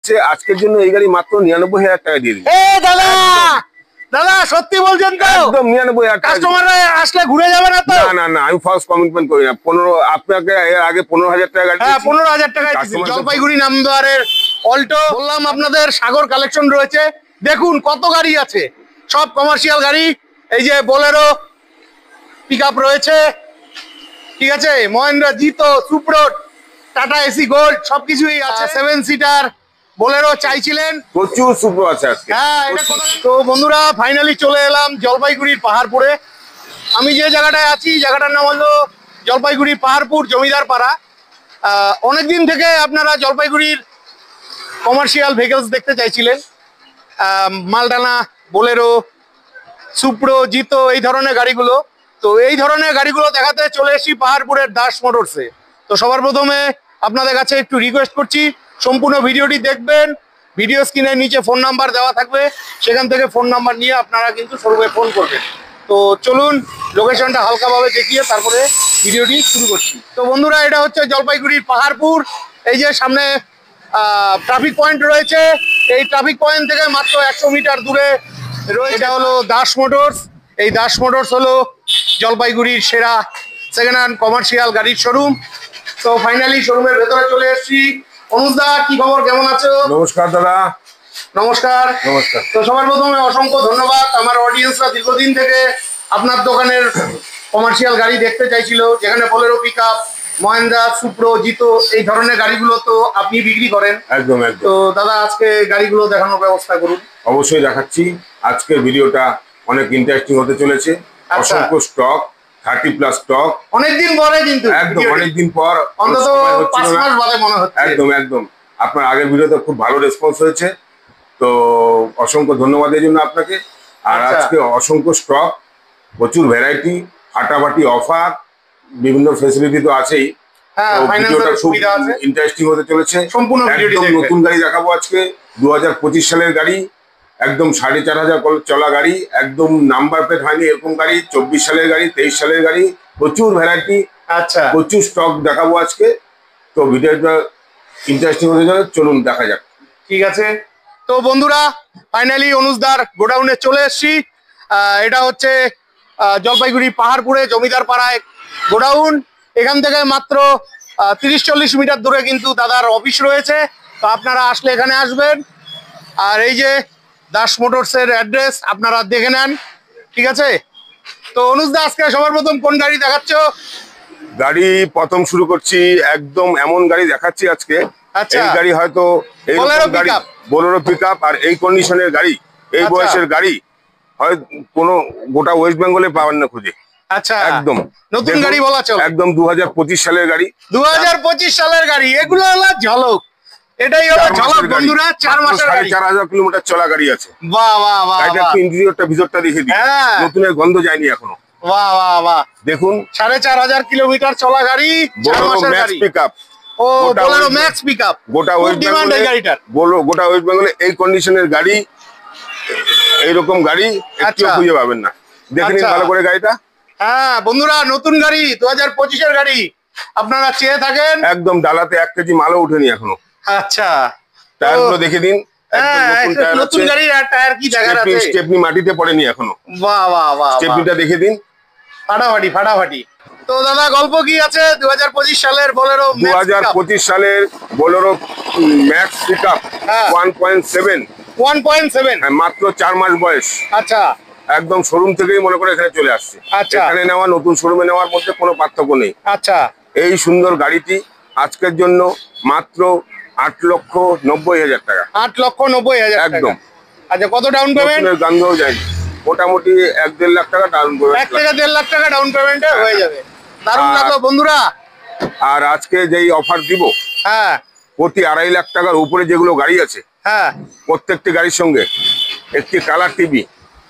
যাচ্ছে আজকের জন্য এই গাড়ি মাত্র 99,000 টাকা দিয়ে দিই। দাদা দাদা সত্যি বলছেন তো? একদম 99,000 টাকা। কাস্টমাররা আসলে ঘুরে যাবে না তো? না না আমি ফার্স্ট কমিটমেন্ট করি না। 15 আপনাকে এর আগে 15,000 টাকা গাড়ি। হ্যাঁ 15,000 টাকা। জলপাইগুড়ি নামদুয়ারের অল্টো বললাম আপনাদের সাগর কালেকশন রয়েছে। দেখুন কত গাড়ি আছে, সব কমার্শিয়াল গাড়ি। এই যে বোলেরো পিকআপ রয়েছে, ঠিক আছে, মহেন্দ্র জিতো, সুপ্রো, টাটা এসি গোল্ড সবকিছুই আছে। 7 সিটার বোলেরো চাইছিলেন, প্রচুর সুপ্রো আছে আজকে। হ্যাঁ তো বন্ধুরা ফাইনালি চলে এলাম জলপাইগুড়ির পাহাড়পুরে। আমি যে জায়গাটায় আছি জায়গাটার নাম হলো জলপাইগুড়ির পাহাড়পুর জমিদার পাড়া। অনেকদিন থেকে আপনারা জলপাইগুড়ির কমার্শিয়াল ভেহিকলস দেখতে চাইছিলেন, মালটানা, বোলেরো, সুপ্রো, জিতো, এই ধরনের গাড়িগুলো। তো এই ধরনের গাড়িগুলো দেখাতে চলে এসেছি পাহাড়পুরের দাস মোটরসে। তো সবার প্রথমে আপনাদের কাছে একটু রিকোয়েস্ট করছি, সম্পূর্ণ ভিডিওটি দেখবেন। ভিডিও স্ক্রিনের নিচে ফোন নাম্বার দেওয়া থাকবে, সেখান থেকে ফোন নাম্বার নিয়ে আপনারা কিন্তু শোরুমে ফোন করবেন। তো চলুন লোকেশনটা হালকাভাবে দেখিয়ে তারপরে ভিডিওটি শুরু করছি। তো বন্ধুরা এটা হচ্ছে জলপাইগুড়ির পাহাড়পুর। এই যে সামনে ট্রাফিক পয়েন্ট রয়েছে, এই ট্রাফিক পয়েন্ট থেকে মাত্র 100 মিটার দূরে রয়েছে, এটা হলো দাস মোটরস। এই দাস মোটরস হলো জলপাইগুড়ির সেরা সেকেন্ড হ্যান্ড কমার্শিয়াল গাড়ির শোরুম। তো ফাইনালি শোরুমের ভেতরে চলে এসেছি। অনুজদা কি খবর, কেমন আছো? নমস্কার দাদা। নমস্কার। নমস্কার। তো সবার প্রথমে অসংখ্য ধন্যবাদ। আমার অডিয়েন্সরা দীর্ঘদিন থেকে আপনার দোকানের কমার্শিয়াল গাড়ি দেখতে চাইছিল, যেখানে বোলেরো পিকআপ, মহেন্দ্রা, সুপ্রো, জিতো এই ধরনের গাড়িগুলো তো আপনি বিক্রি করেন। একদম একদম। তো দাদা আজকে গাড়িগুলো দেখানোর ব্যবস্থা করুন। অবশ্যই দেখাচ্ছি। আজকের ভিডিওটা অনেক ইন্টারেস্টিং হতে চলেছে। অসংখ্য স্টক, 30+ স্টক। অনেকদিন পরে কিন্তু একদম অনেকদিন পর, অন্তত 5 মাস বাদে মনে হচ্ছে। একদম একদম। আপনার আগের ভিডিওতে খুব ভালো রেসপন্স হয়েছে, তো অসংখ্য ধন্যবাদ এই জন্য আপনাকে। আর আজকে অসংখ্য স্টক, প্রচুর ভ্যারাইটি, ফাটাফাটি অফার, বিভিন্ন ফেসিলিটি তো আছেই। ভিডিওটা খুব ইন্টারেস্টিং হতে চলেছে। সম্পূর্ণ নতুন গাড়ি দেখাবো আজকে, 2025 সালের গাড়ি, একদম 4,500 চলা গাড়ি, একদম নাম্বার প্লেট হয়নি এরকম গাড়ি, 24 সালের গাড়ি, 23 সালের গাড়ি, প্রচুর ভ্যারাইটি, প্রচুর স্টক দেখাবো আজকে। তো ভিডিওটা ইন্টারেস্টিং হতে চলে, চলুন দেখা যাক। ঠিক আছে। তো বন্ধুরা ফাইনালি অনুজদার গোডাউনে চলে এসেছি। এটা হচ্ছে জলপাইগুড়ি পাহাড়পুরে জমিদার পাড়ায় গোডাউন। এখান থেকে মাত্র 30-40 মিটার দূরে কিন্তু দাদার অফিস রয়েছে। তো আপনারা আসলে এখানে আসবেন। আর এই যে দাস মোটরসের অ্যাড্রেস আপনারা দেখে নেন, ঠিক আছে। তো অনুজদা আজকে সবার প্রথম কোন গাড়ি দেখাচ্ছ? গাড়ি প্রথম শুরু করছি, একদম এমন গাড়ি দেখাচ্ছি আজকে। এই গাড়ি হয়তো বোলেরো পিকআপ আর এই কন্ডিশনের গাড়ি, এই বয়সের গাড়ি হয় কোনো গোটা ওয়েস্ট বেঙ্গলে পাওয়ার না খুঁজে। আচ্ছা একদম নতুন গাড়ি বলা চলে, একদম 2025 সালের গাড়ি। 2025 সালের গাড়ি, এগুলো হলো ঝলক। এটাই হলো ঝলক বন্ধুরা। 4 মাসের গাড়ি, 4,500 কিলোমিটার চলা গাড়ি আছে। বাহ বাহ বাহ। এটা একটু ইন্টেরিয়রটা ভিতরটা দেখে দিই, নতুনের গন্ধ যায়নি এখনো। বাহ বাহ বাহ। দেখুন 4,500 কিলোমিটার চলা গাড়ি, 4 মাসের গাড়ি। পিকআপ, ও বোলেরো ম্যাক্স পিকআপ, গোটা ওয়েস্ট বেঙ্গলে গাড়িটার গোটা ওয়েস্ট বেঙ্গলে এই কন্ডিশনের গাড়ি, এইরকম গাড়ি একটু খুঁজে পাবেন না। দেখে নিন ভালো করে গাড়িটা। হ্যাঁ বন্ধুরা নতুন গাড়ি, 2025 এর গাড়ি আপনারা চেয়ে থাকেন। একদম ডালাতে 1 কেজি মালও উঠেনি এখনো। আচ্ছা টায়ারগুলো দেখে দিন, নতুন গাড়ির টায়ার কি জায়গা আছে, স্টেপনি মাটিতে পড়েনি এখনো। বাহ বাহ বাহ। স্টেপনিটা দেখে দিন, ফাটাফাটি ফাটাফাটি। তো দাদা গল্প কি আছে 2025 সালের বোলেরো? 2025 সালের বোলেরো ম্যাক্স পিকআপ 1.7, হ্যাঁ মাত্র 4 মাস বয়স। আচ্ছা একদম শোরুম থেকেই মনে করে এখানে চলে আসছে। এখানে নেওয়া নতুন শোরুমে নেওয়ার মধ্যে কোনো পার্থক্য নেই। আচ্ছা এই সুন্দর গাড়িটি আজকের জন্য মাত্র 8,90,000 টাকা। 8,90,000 একদম। আচ্ছা কত ডাউন পেমেন্ট? গাঙ্গেও যায়নি, মোটামুটি 1-1.5 লাখ টাকা ডাউন পেমেন্ট। 1 থেকে 1.5 লাখ টাকা ডাউন পেমেন্টে হয়ে যাবে। দারুণ লাগলো বন্ধুরা। আর আজকে যেই অফার দিব, হ্যাঁ প্রতি 2.5 লাখ টাকার উপরে যেগুলো গাড়ি আছে, হ্যাঁ প্রত্যেকটি গাড়ির সঙ্গে একটি কালার টিভি,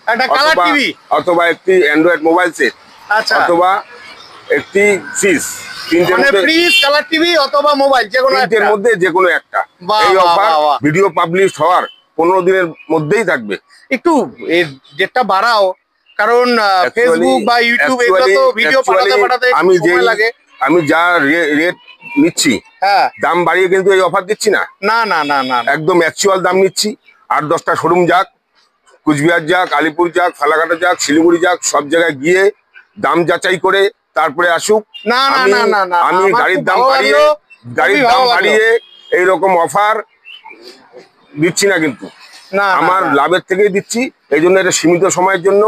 একটা কালার টিভি অথবা একটি অ্যান্ড্রয়েড মোবাইল সেট, আচ্ছা অথবা একটি ফ্রিজ, ফ্রিজ কালার টিভি অথবা মোবাইল যেকোনো একটার মধ্যে যেকোনো একটা। এই অফার ভিডিও পাবলিশ হওয়ার 15 দিনের মধ্যেই থাকবে। একটু এর ডেটটা বাড়াও, কারণ ফেসবুক বা ইউটিউব এগুলো তো ভিডিও পাঠাতে আমি যা রেট নিচ্ছি, হ্যাঁ দাম বাড়িয়ে কিন্তু এই অফার দিচ্ছি না, না না না না না। একদম অ্যাকচুয়াল দাম নিচ্ছি। 8-10টা শোরুম যাক, কুচবিহার যাক, আলিপুর যাক, ফালাকাটা যাক, শিলিগুড়ি যাক, সব জায়গায় গিয়ে দাম যাচাই করে তারপরে আসুক। না না আমি না না না, আমি আমার গাড়ির খুব দাম ভালো বাড়িয়ে লাগলো, গাড়ির খুবই দাম ভালো লাগলো। বাড়িয়ে এইরকম অফার দিচ্ছি না কিন্তু, না না, আমার না। লাভের থেকেই দিচ্ছি। এই জন্য এটা সীমিত সময়ের জন্য,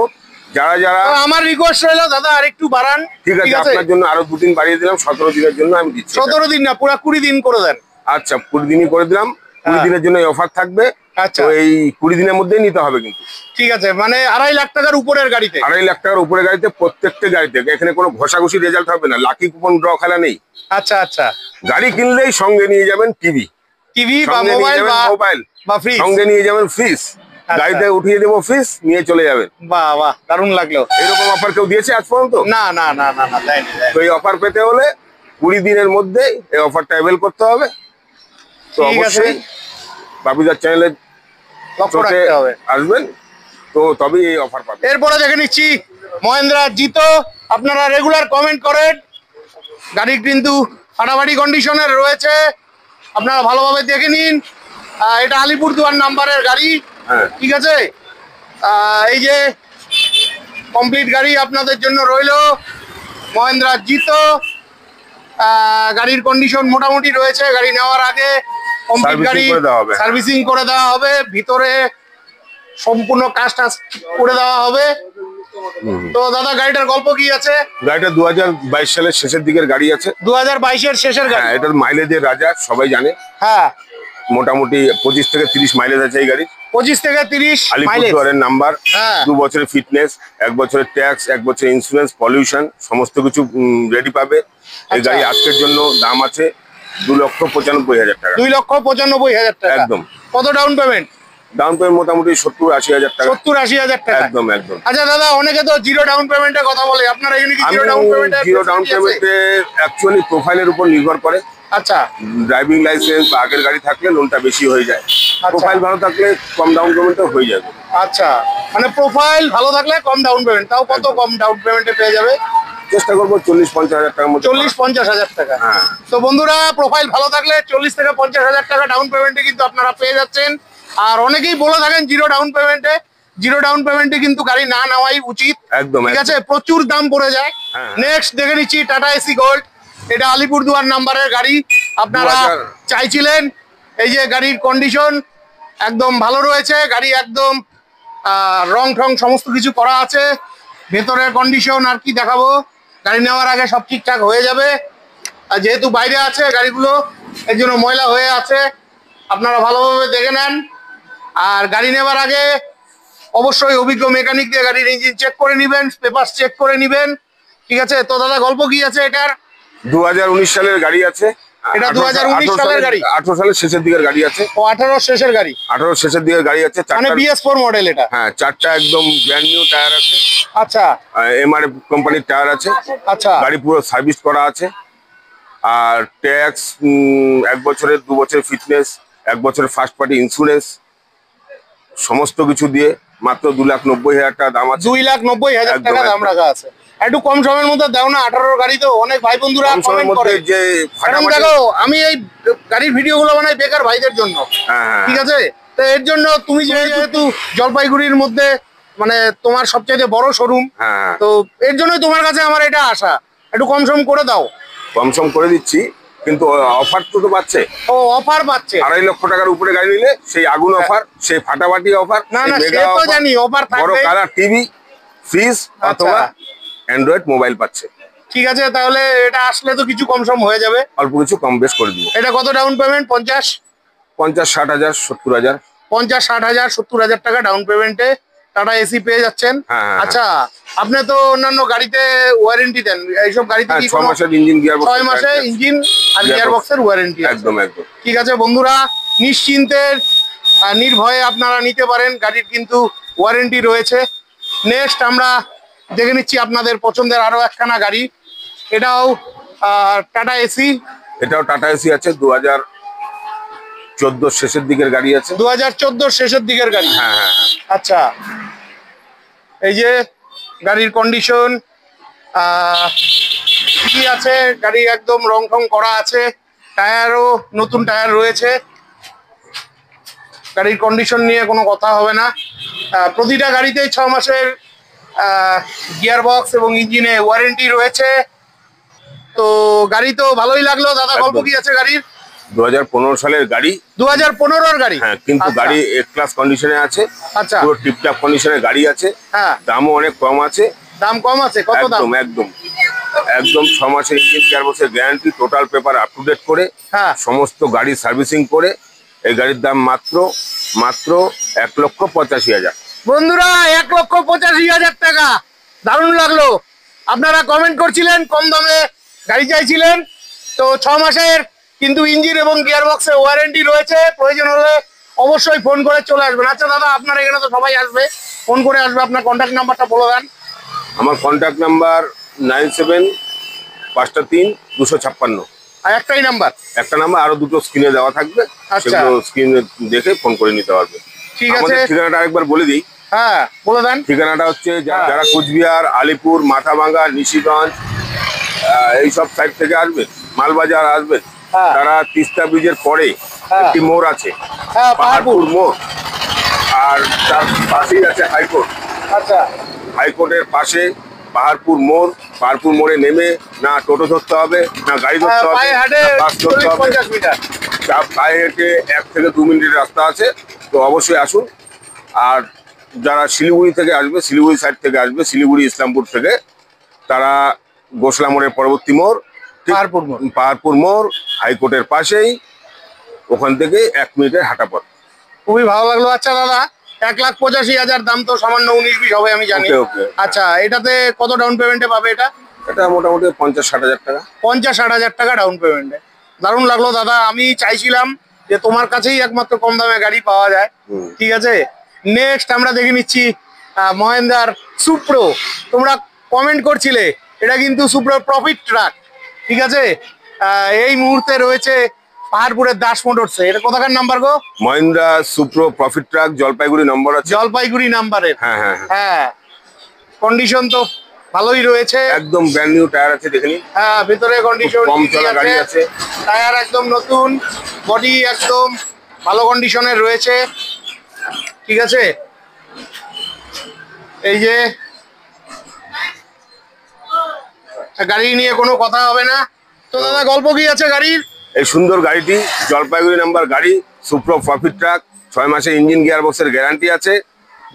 যারা যারা তো আমার রিকোয়েস্ট রইলো দাদা আর একটু বাড়ান। ঠিক আছে, আপনার জন্য আরো 2 দিন বাড়িয়ে দিলাম, 17 দিনের জন্য আমি দিচ্ছি। 17 দিন না, পুরো 20 দিন করে দেন। আচ্ছা 20 দিনই করে দিলাম, 20 দিনের জন্য এই অফার থাকবে। আচ্ছা তো এই 20 দিনের মধ্যেই নিতে হবে কিন্তু। ঠিক আছে, মানে 2.5 লাখ টাকার উপরের গাড়িতে। 2.5 লাখ টাকার উপরে গাড়িতে, প্রত্যেকটা গাড়িতে। এখানে কোনো ঘষাঘষি রেজাল্ট হবে না, লাকি কুপন ড্র খেলা নেই। আচ্ছা আচ্ছা, গাড়ি কিনলেই সঙ্গে নিয়ে যাবেন টিভি বা মোবাইল মোবাইল, বা ফ্রিজ, সঙ্গে নিয়ে যাবেন ফ্রিজ, গাড়িতে উঠিয়ে দেবো ফ্রিজ, নিয়ে চলে যাবেন। বাহ বাহ, দারুণ লাগলো। এরকম অফার কেউ দিয়েছে আজ পর্যন্ত? না না না না না, দেয়নি। তো এই অফার পেতে হলে 20 দিনের মধ্যে এই অফারটা অ্যাভেল করতে হবে। তো ঠিক আছে, অবশ্যই বাপিদার চ্যানেলে লক্ষ্য রাখতে হবে। আসবেন, তো তবেই এই অফার পাবেন। এরপরে দেখে নিচ্ছি মহেন্দ্রা জিতো। আপনারা রেগুলার কমেন্ট করেন, গাড়ি কিন্তু ফাটাফাটি কন্ডিশনের রয়েছে, আপনারা ভালোভাবে দেখে নিন। এটা আলিপুরদুয়ার নাম্বারের গাড়ি, হ্যাঁ ঠিক আছে। এই যে কমপ্লিট গাড়ি আপনাদের জন্য রইলো, মহেন্দ্রা জিতো। গাড়ির কন্ডিশন মোটামুটি রয়েছে, গাড়ি নেওয়ার আগে কমপ্লিট গাড়ি সার্ভিসিং করে দেওয়া হবে, ভিতরে সম্পূর্ণ কাজ টাজ করে দেওয়া হবে। তো দাদা গাড়িটার গল্প কি আছে? গাড়িটা 2022 সালের শেষের দিকের গাড়ি আছে। 2022-এর শেষের গাড়ি। হ্যাঁ, এটার মাইলেজের রাজা, সবাই জানে। হ্যাঁ, মোটামুটি 25 থেকে 30 মাইলেজ আছে এই গাড়ির। 25 থেকে 30 মাইলেজ। আলিপুরদুয়ারের নাম্বার, হ্যাঁ। 2 বছরের ফিটনেস, 1 বছরের ট্যাক্স, 1 বছরের ইন্স্যুরেন্স, পলিউশন সমস্ত কিছু রেডি পাবে। এই গাড়ি আজকের জন্য দাম আছে 2,95,000 টাকা। 2,95,000 টাকা একদম। কত ডাউন পেমেন্ট? ডাউন পেমেন্ট মোটামুটি 70-80,000 টাকা। 70-80,000 টাকা, একদম একদম। আচ্ছা দাদা, অনেকে তো জিরো ডাউন পেমেন্টের কথা বলে, আপনার এখানে কি জিরো ডাউন পেমেন্টে? জিরো ডাউন পেমেন্টে অ্যাকচুয়ালি প্রোফাইলের উপর নির্ভর করে। আচ্ছা, ড্রাইভিং লাইসেন্স বা আগের গাড়ি থাকলে লোনটা বেশি হয়ে যায়, প্রোফাইল ভালো থাকলে কম ডাউন পেমেন্টে হয়ে যাবে। আচ্ছা, মানে প্রোফাইল ভালো থাকলে কম ডাউন পেমেন্ট, তাও কত কম ডাউন পেমেন্টে পেয়ে যাবে? চেষ্টা করবো 40-50,000 টাকার মধ্যে। 40-50,000 টাকা। হ্যাঁ। তো বন্ধুরা, প্রোফাইল ভালো থাকলে 40 থেকে 50,000 টাকা ডাউন পেমেন্টে কিন্তু আপনারা পেয়ে যাচ্ছেন। আর অনেকেই বলে থাকেন জিরো ডাউন পেমেন্টে, জিরো ডাউন পেমেন্টে কিন্তু গাড়ি না নেওয়াই উচিত। একদম, ঠিক আছে, প্রচুর দাম পড়ে যায়। নেক্সট দেখে নিচ্ছি টাটা এসি গোল্ড। এটা আলিপুরদুয়ার নাম্বারের গাড়ি, আপনারা চাইছিলেন। এই যে গাড়ির কন্ডিশন একদম ভালো রয়েছে, গাড়ি একদম রং ঠং সমস্ত কিছু করা আছে। ভেতরের কন্ডিশন আর কি দেখাবো, গাড়ি নেওয়ার আগে সব ঠিকঠাক হয়ে যাবে। আর যেহেতু বাইরে আছে গাড়িগুলো, এর জন্য ময়লা হয়ে আছে, আপনারা ভালোভাবে দেখে নেন। আর গাড়ি নেওয়ার আগে অবশ্যই অভিজ্ঞ মেকানিক দিয়ে গাড়ির ইঞ্জিন চেক করে নেবেন, পেপার চেক করে নেবেন। ঠিক আছে, তো দাদা গল্প কি আছে এটার? 2019 সালের গাড়ি আছে। এটা 2019 সালের গাড়ি? 18 সালের শেষের দিকের গাড়ি আছে। ও, 18 শেষের গাড়ি। 18 শেষের দিকের গাড়ি আছে, মানে BS4 মডেল এটা? হ্যাঁ, 4টা একদম ব্র্যান্ড নিউ টায়ার আছে। আচ্ছা, MRF কোম্পানির টায়ার আছে। আচ্ছা, গাড়ি পুরো সার্ভিস করা আছে। আর ট্যাক্স 1 বছরের, 2 বছরের ফিটনেস, 1 বছরের ফার্স্ট পার্টি ইন্স্যুরেন্স সমস্ত কিছু দিয়ে মাত্র 2,90,000 টাকা দাম আছে। 2,90,000 টাকা দাম রাখা আছে। একটু কম সময়ের মধ্যে দাও না, 18 গাড়ি তো অনেক ভাই বন্ধুরা কমেন্ট করে যে দেখো, আমি এই গাড়ির ভিডিওগুলো বানাই বেকার ভাইদের জন্য। ঠিক আছে, তো এর জন্য তুমি যেহেতু জলপাইগুড়ির মধ্যে মানে তোমার সবচেয়ে বড় শোরুম, তো এর জন্য তোমার কাছে আমার এটা আশা, একটু কম সম করে দাও। কম সম করে দিচ্ছি, কিন্তু অফার তো পাচ্ছে। ও, অফার পাচ্ছে? 2.5 লক্ষ টাকার উপরে গাড়ি নিলে সেই আগুন অফার, সেই ফাটাফাটি অফার। না না, সে তো জানি অফার থাকবে। বড় কালার টিভি, ফ্রিজ অথবা অ্যান্ড্রয়েড মোবাইল পাচ্ছে। ঠিক আছে, তাহলে এটা আসলে তো কিছু কম সম হয়ে যাবে, অল্প কিছু কম বেশ করে দিব। এটা কত ডাউন পেমেন্ট? 50-60,000, 70,000। 50-60,000, 70,000 টাকা ডাউন পেমেন্টে টাটা এসি পেয়ে যাচ্ছেন। আচ্ছা, আপনি তো অন্যান্য গাড়িতে ওয়ারেন্টি দেন, এইসব গাড়িতে কি 6 মাসের ইঞ্জিন গিয়ার বক্স? 6 মাসে ইঞ্জিন আর গিয়ার বক্সের ওয়ারেন্টি একদম একদম। ঠিক আছে বন্ধুরা, নিশ্চিন্তে নির্ভয়ে আপনারা নিতে পারেন, গাড়ির কিন্তু ওয়ারেন্টি রয়েছে। নেক্সট আমরা দেখে নিচ্ছি আপনাদের পছন্দের আরো একখানা গাড়ি, এটাও টাটা এসি। এটাও টাটা এসি আছে, 2014 শেষের দিকের গাড়ি আছে। 2014 শেষের দিকের গাড়ি? হ্যাঁ। আচ্ছা, এই যে গাড়ির কন্ডিশন সিটি আছে, গাড়ি একদম রং টং করা আছে, টায়ারও নতুন টায়ার রয়েছে, গাড়ির কন্ডিশন নিয়ে কোনো কথা হবে না। প্রতিটা গাড়িতেই 6 মাসের গিয়ার বক্স এবং ইঞ্জিনে ওয়ারেন্টি রয়েছে। তো গাড়ি তো ভালোই লাগলো দাদা। গল্প কি আছে গাড়ির? 2015 সালের গাড়ি। 2015-র গাড়ি? হ্যাঁ, কিন্তু গাড়ি এ ক্লাস কন্ডিশনে আছে। আচ্ছা, পুরো টিপটপ কন্ডিশনের গাড়ি আছে। হ্যাঁ, দামও অনেক কম আছে। দাম কম আছে? কত দাম? একদম একদম 6 মাসের ইঞ্জিন গিয়ারবক্সের guarantee, total paper up to date করে, হ্যাঁ, সমস্ত গাড়ি সার্ভিসিং করে এই গাড়ির দাম মাত্র 1,85,000। বন্ধুরা 1,85,000 টাকা। দারুণ লাগলো। আপনারা কমেন্ট করছিলেন কম দামে গাড়ি চাইছিলেন, তো 6 মাসের কিন্তু ইঞ্জিন এবং গিয়ারবক্সে ওয়ারেন্টি রয়েছে। প্রয়োজন হলে অবশ্যই ফোন করে চলে আসবেন। আচ্ছা দাদা, আপনার এখানে তো সবাই আসবে, ফোন করে আসবে, আপনার কন্ট্যাক্ট নাম্বারটা বলে দেন। আমার কন্ট্যাক্ট নাম্বার 97-5-3-256। আর একটাই নাম্বার? একটা নাম্বার, আরো দুটো স্ক্রিনে দেওয়া থাকবে, আচ্ছা, সেগুলো স্ক্রিনে দেখে ফোন করে নিতে পারবে। ঠিক আছে। আমাদের ঠিকানাটা আরেকবার বলে দিই। হ্যাঁ, বলে দেন। ঠিকানাটা হচ্ছে যারা কোচবিহার, আলিপুর, মাথাভাঙ্গা, নিশিগঞ্জ এইসব সাইড থেকে আসবেন, মালবাজার আসবেন, তারা তিস্তা ব্রিজের পরে একটি মোড় আছে, পাহাড়পুর মোড়, আর তার পাশেই আছে হাইকোর্ট। আচ্ছা, হাইকোর্টের পাশে পাহাড়পুর মোড়। পাহাড়পুর মোড়ে নেমে না টোটো ধরতে হবে, না গাড়ি ধরতে হবে, বাস ধরতে হবে, পায়ে হেঁটে 1 থেকে 2 মিনিটের রাস্তা আছে। তো অবশ্যই আসুন। আর যারা শিলিগুড়ি থেকে আসবে, শিলিগুড়ি সাইড থেকে আসবে, শিলিগুড়ি ইসলামপুর থেকে, তারা গোসলা মোড়ের পরবর্তী মোড়, পাহাড়পুর মোড় হাইকোর্টের পাশেই, ওখান থেকে 1 মিনিটের হাঁটা পথ। খুবই ভালো লাগলো। আচ্ছা দাদা, 1,85,000 দাম তো সামান্য 19-20 হবে আমি জানি। আচ্ছা, এটাতে কত ডাউন পেমেন্টে পাবে এটা? এটা মোটামুটি 50-60 হাজার টাকা। 50-60 হাজার টাকা ডাউন পেমেন্টে। দারুণ লাগলো দাদা। আমি চাইছিলাম যে তোমার কাছেই একমাত্র কম দামে গাড়ি পাওয়া যায়। ঠিক আছে, নেক্সট আমরা দেখে নিচ্ছি মহেন্দ্রার সুপ্রো। তোমরা কমেন্ট করছিলে, এটা কিন্তু সুপ্রো প্রফিট ট্রাক। ঠিক আছে, এই মুহূর্তে রয়েছে পাহাড়পুরের দাস মোটরসে। এটা কোথাকার নাম্বার গো? মহিন্দ্রা সুপ্রো প্রফিট ট্রাক, জলপাইগুড়ি নম্বর আছে। জলপাইগুড়ি নাম্বারের? হ্যাঁ হ্যাঁ হ্যাঁ। কন্ডিশন তো ভালোই রয়েছে, একদম ব্র্যান্ড নিউ টায়ার আছে, দেখে নিন। হ্যাঁ, ভিতরে কন্ডিশন কম চলা গাড়ি আছে, টায়ার একদম নতুন, বডি একদম ভালো কন্ডিশনের রয়েছে। ঠিক আছে, এই যে গাড়ি নিয়ে কোনো কথা হবে না। তো দাদা গল্প কি আছে গাড়ির? এই সুন্দর গাড়িটি জলপাইগুড়ি নাম্বার গাড়ি, সুপ্রো প্রফিট ট্রাক, 6 মাসের ইঞ্জিন গিয়ারবক্সের গ্যারান্টি আছে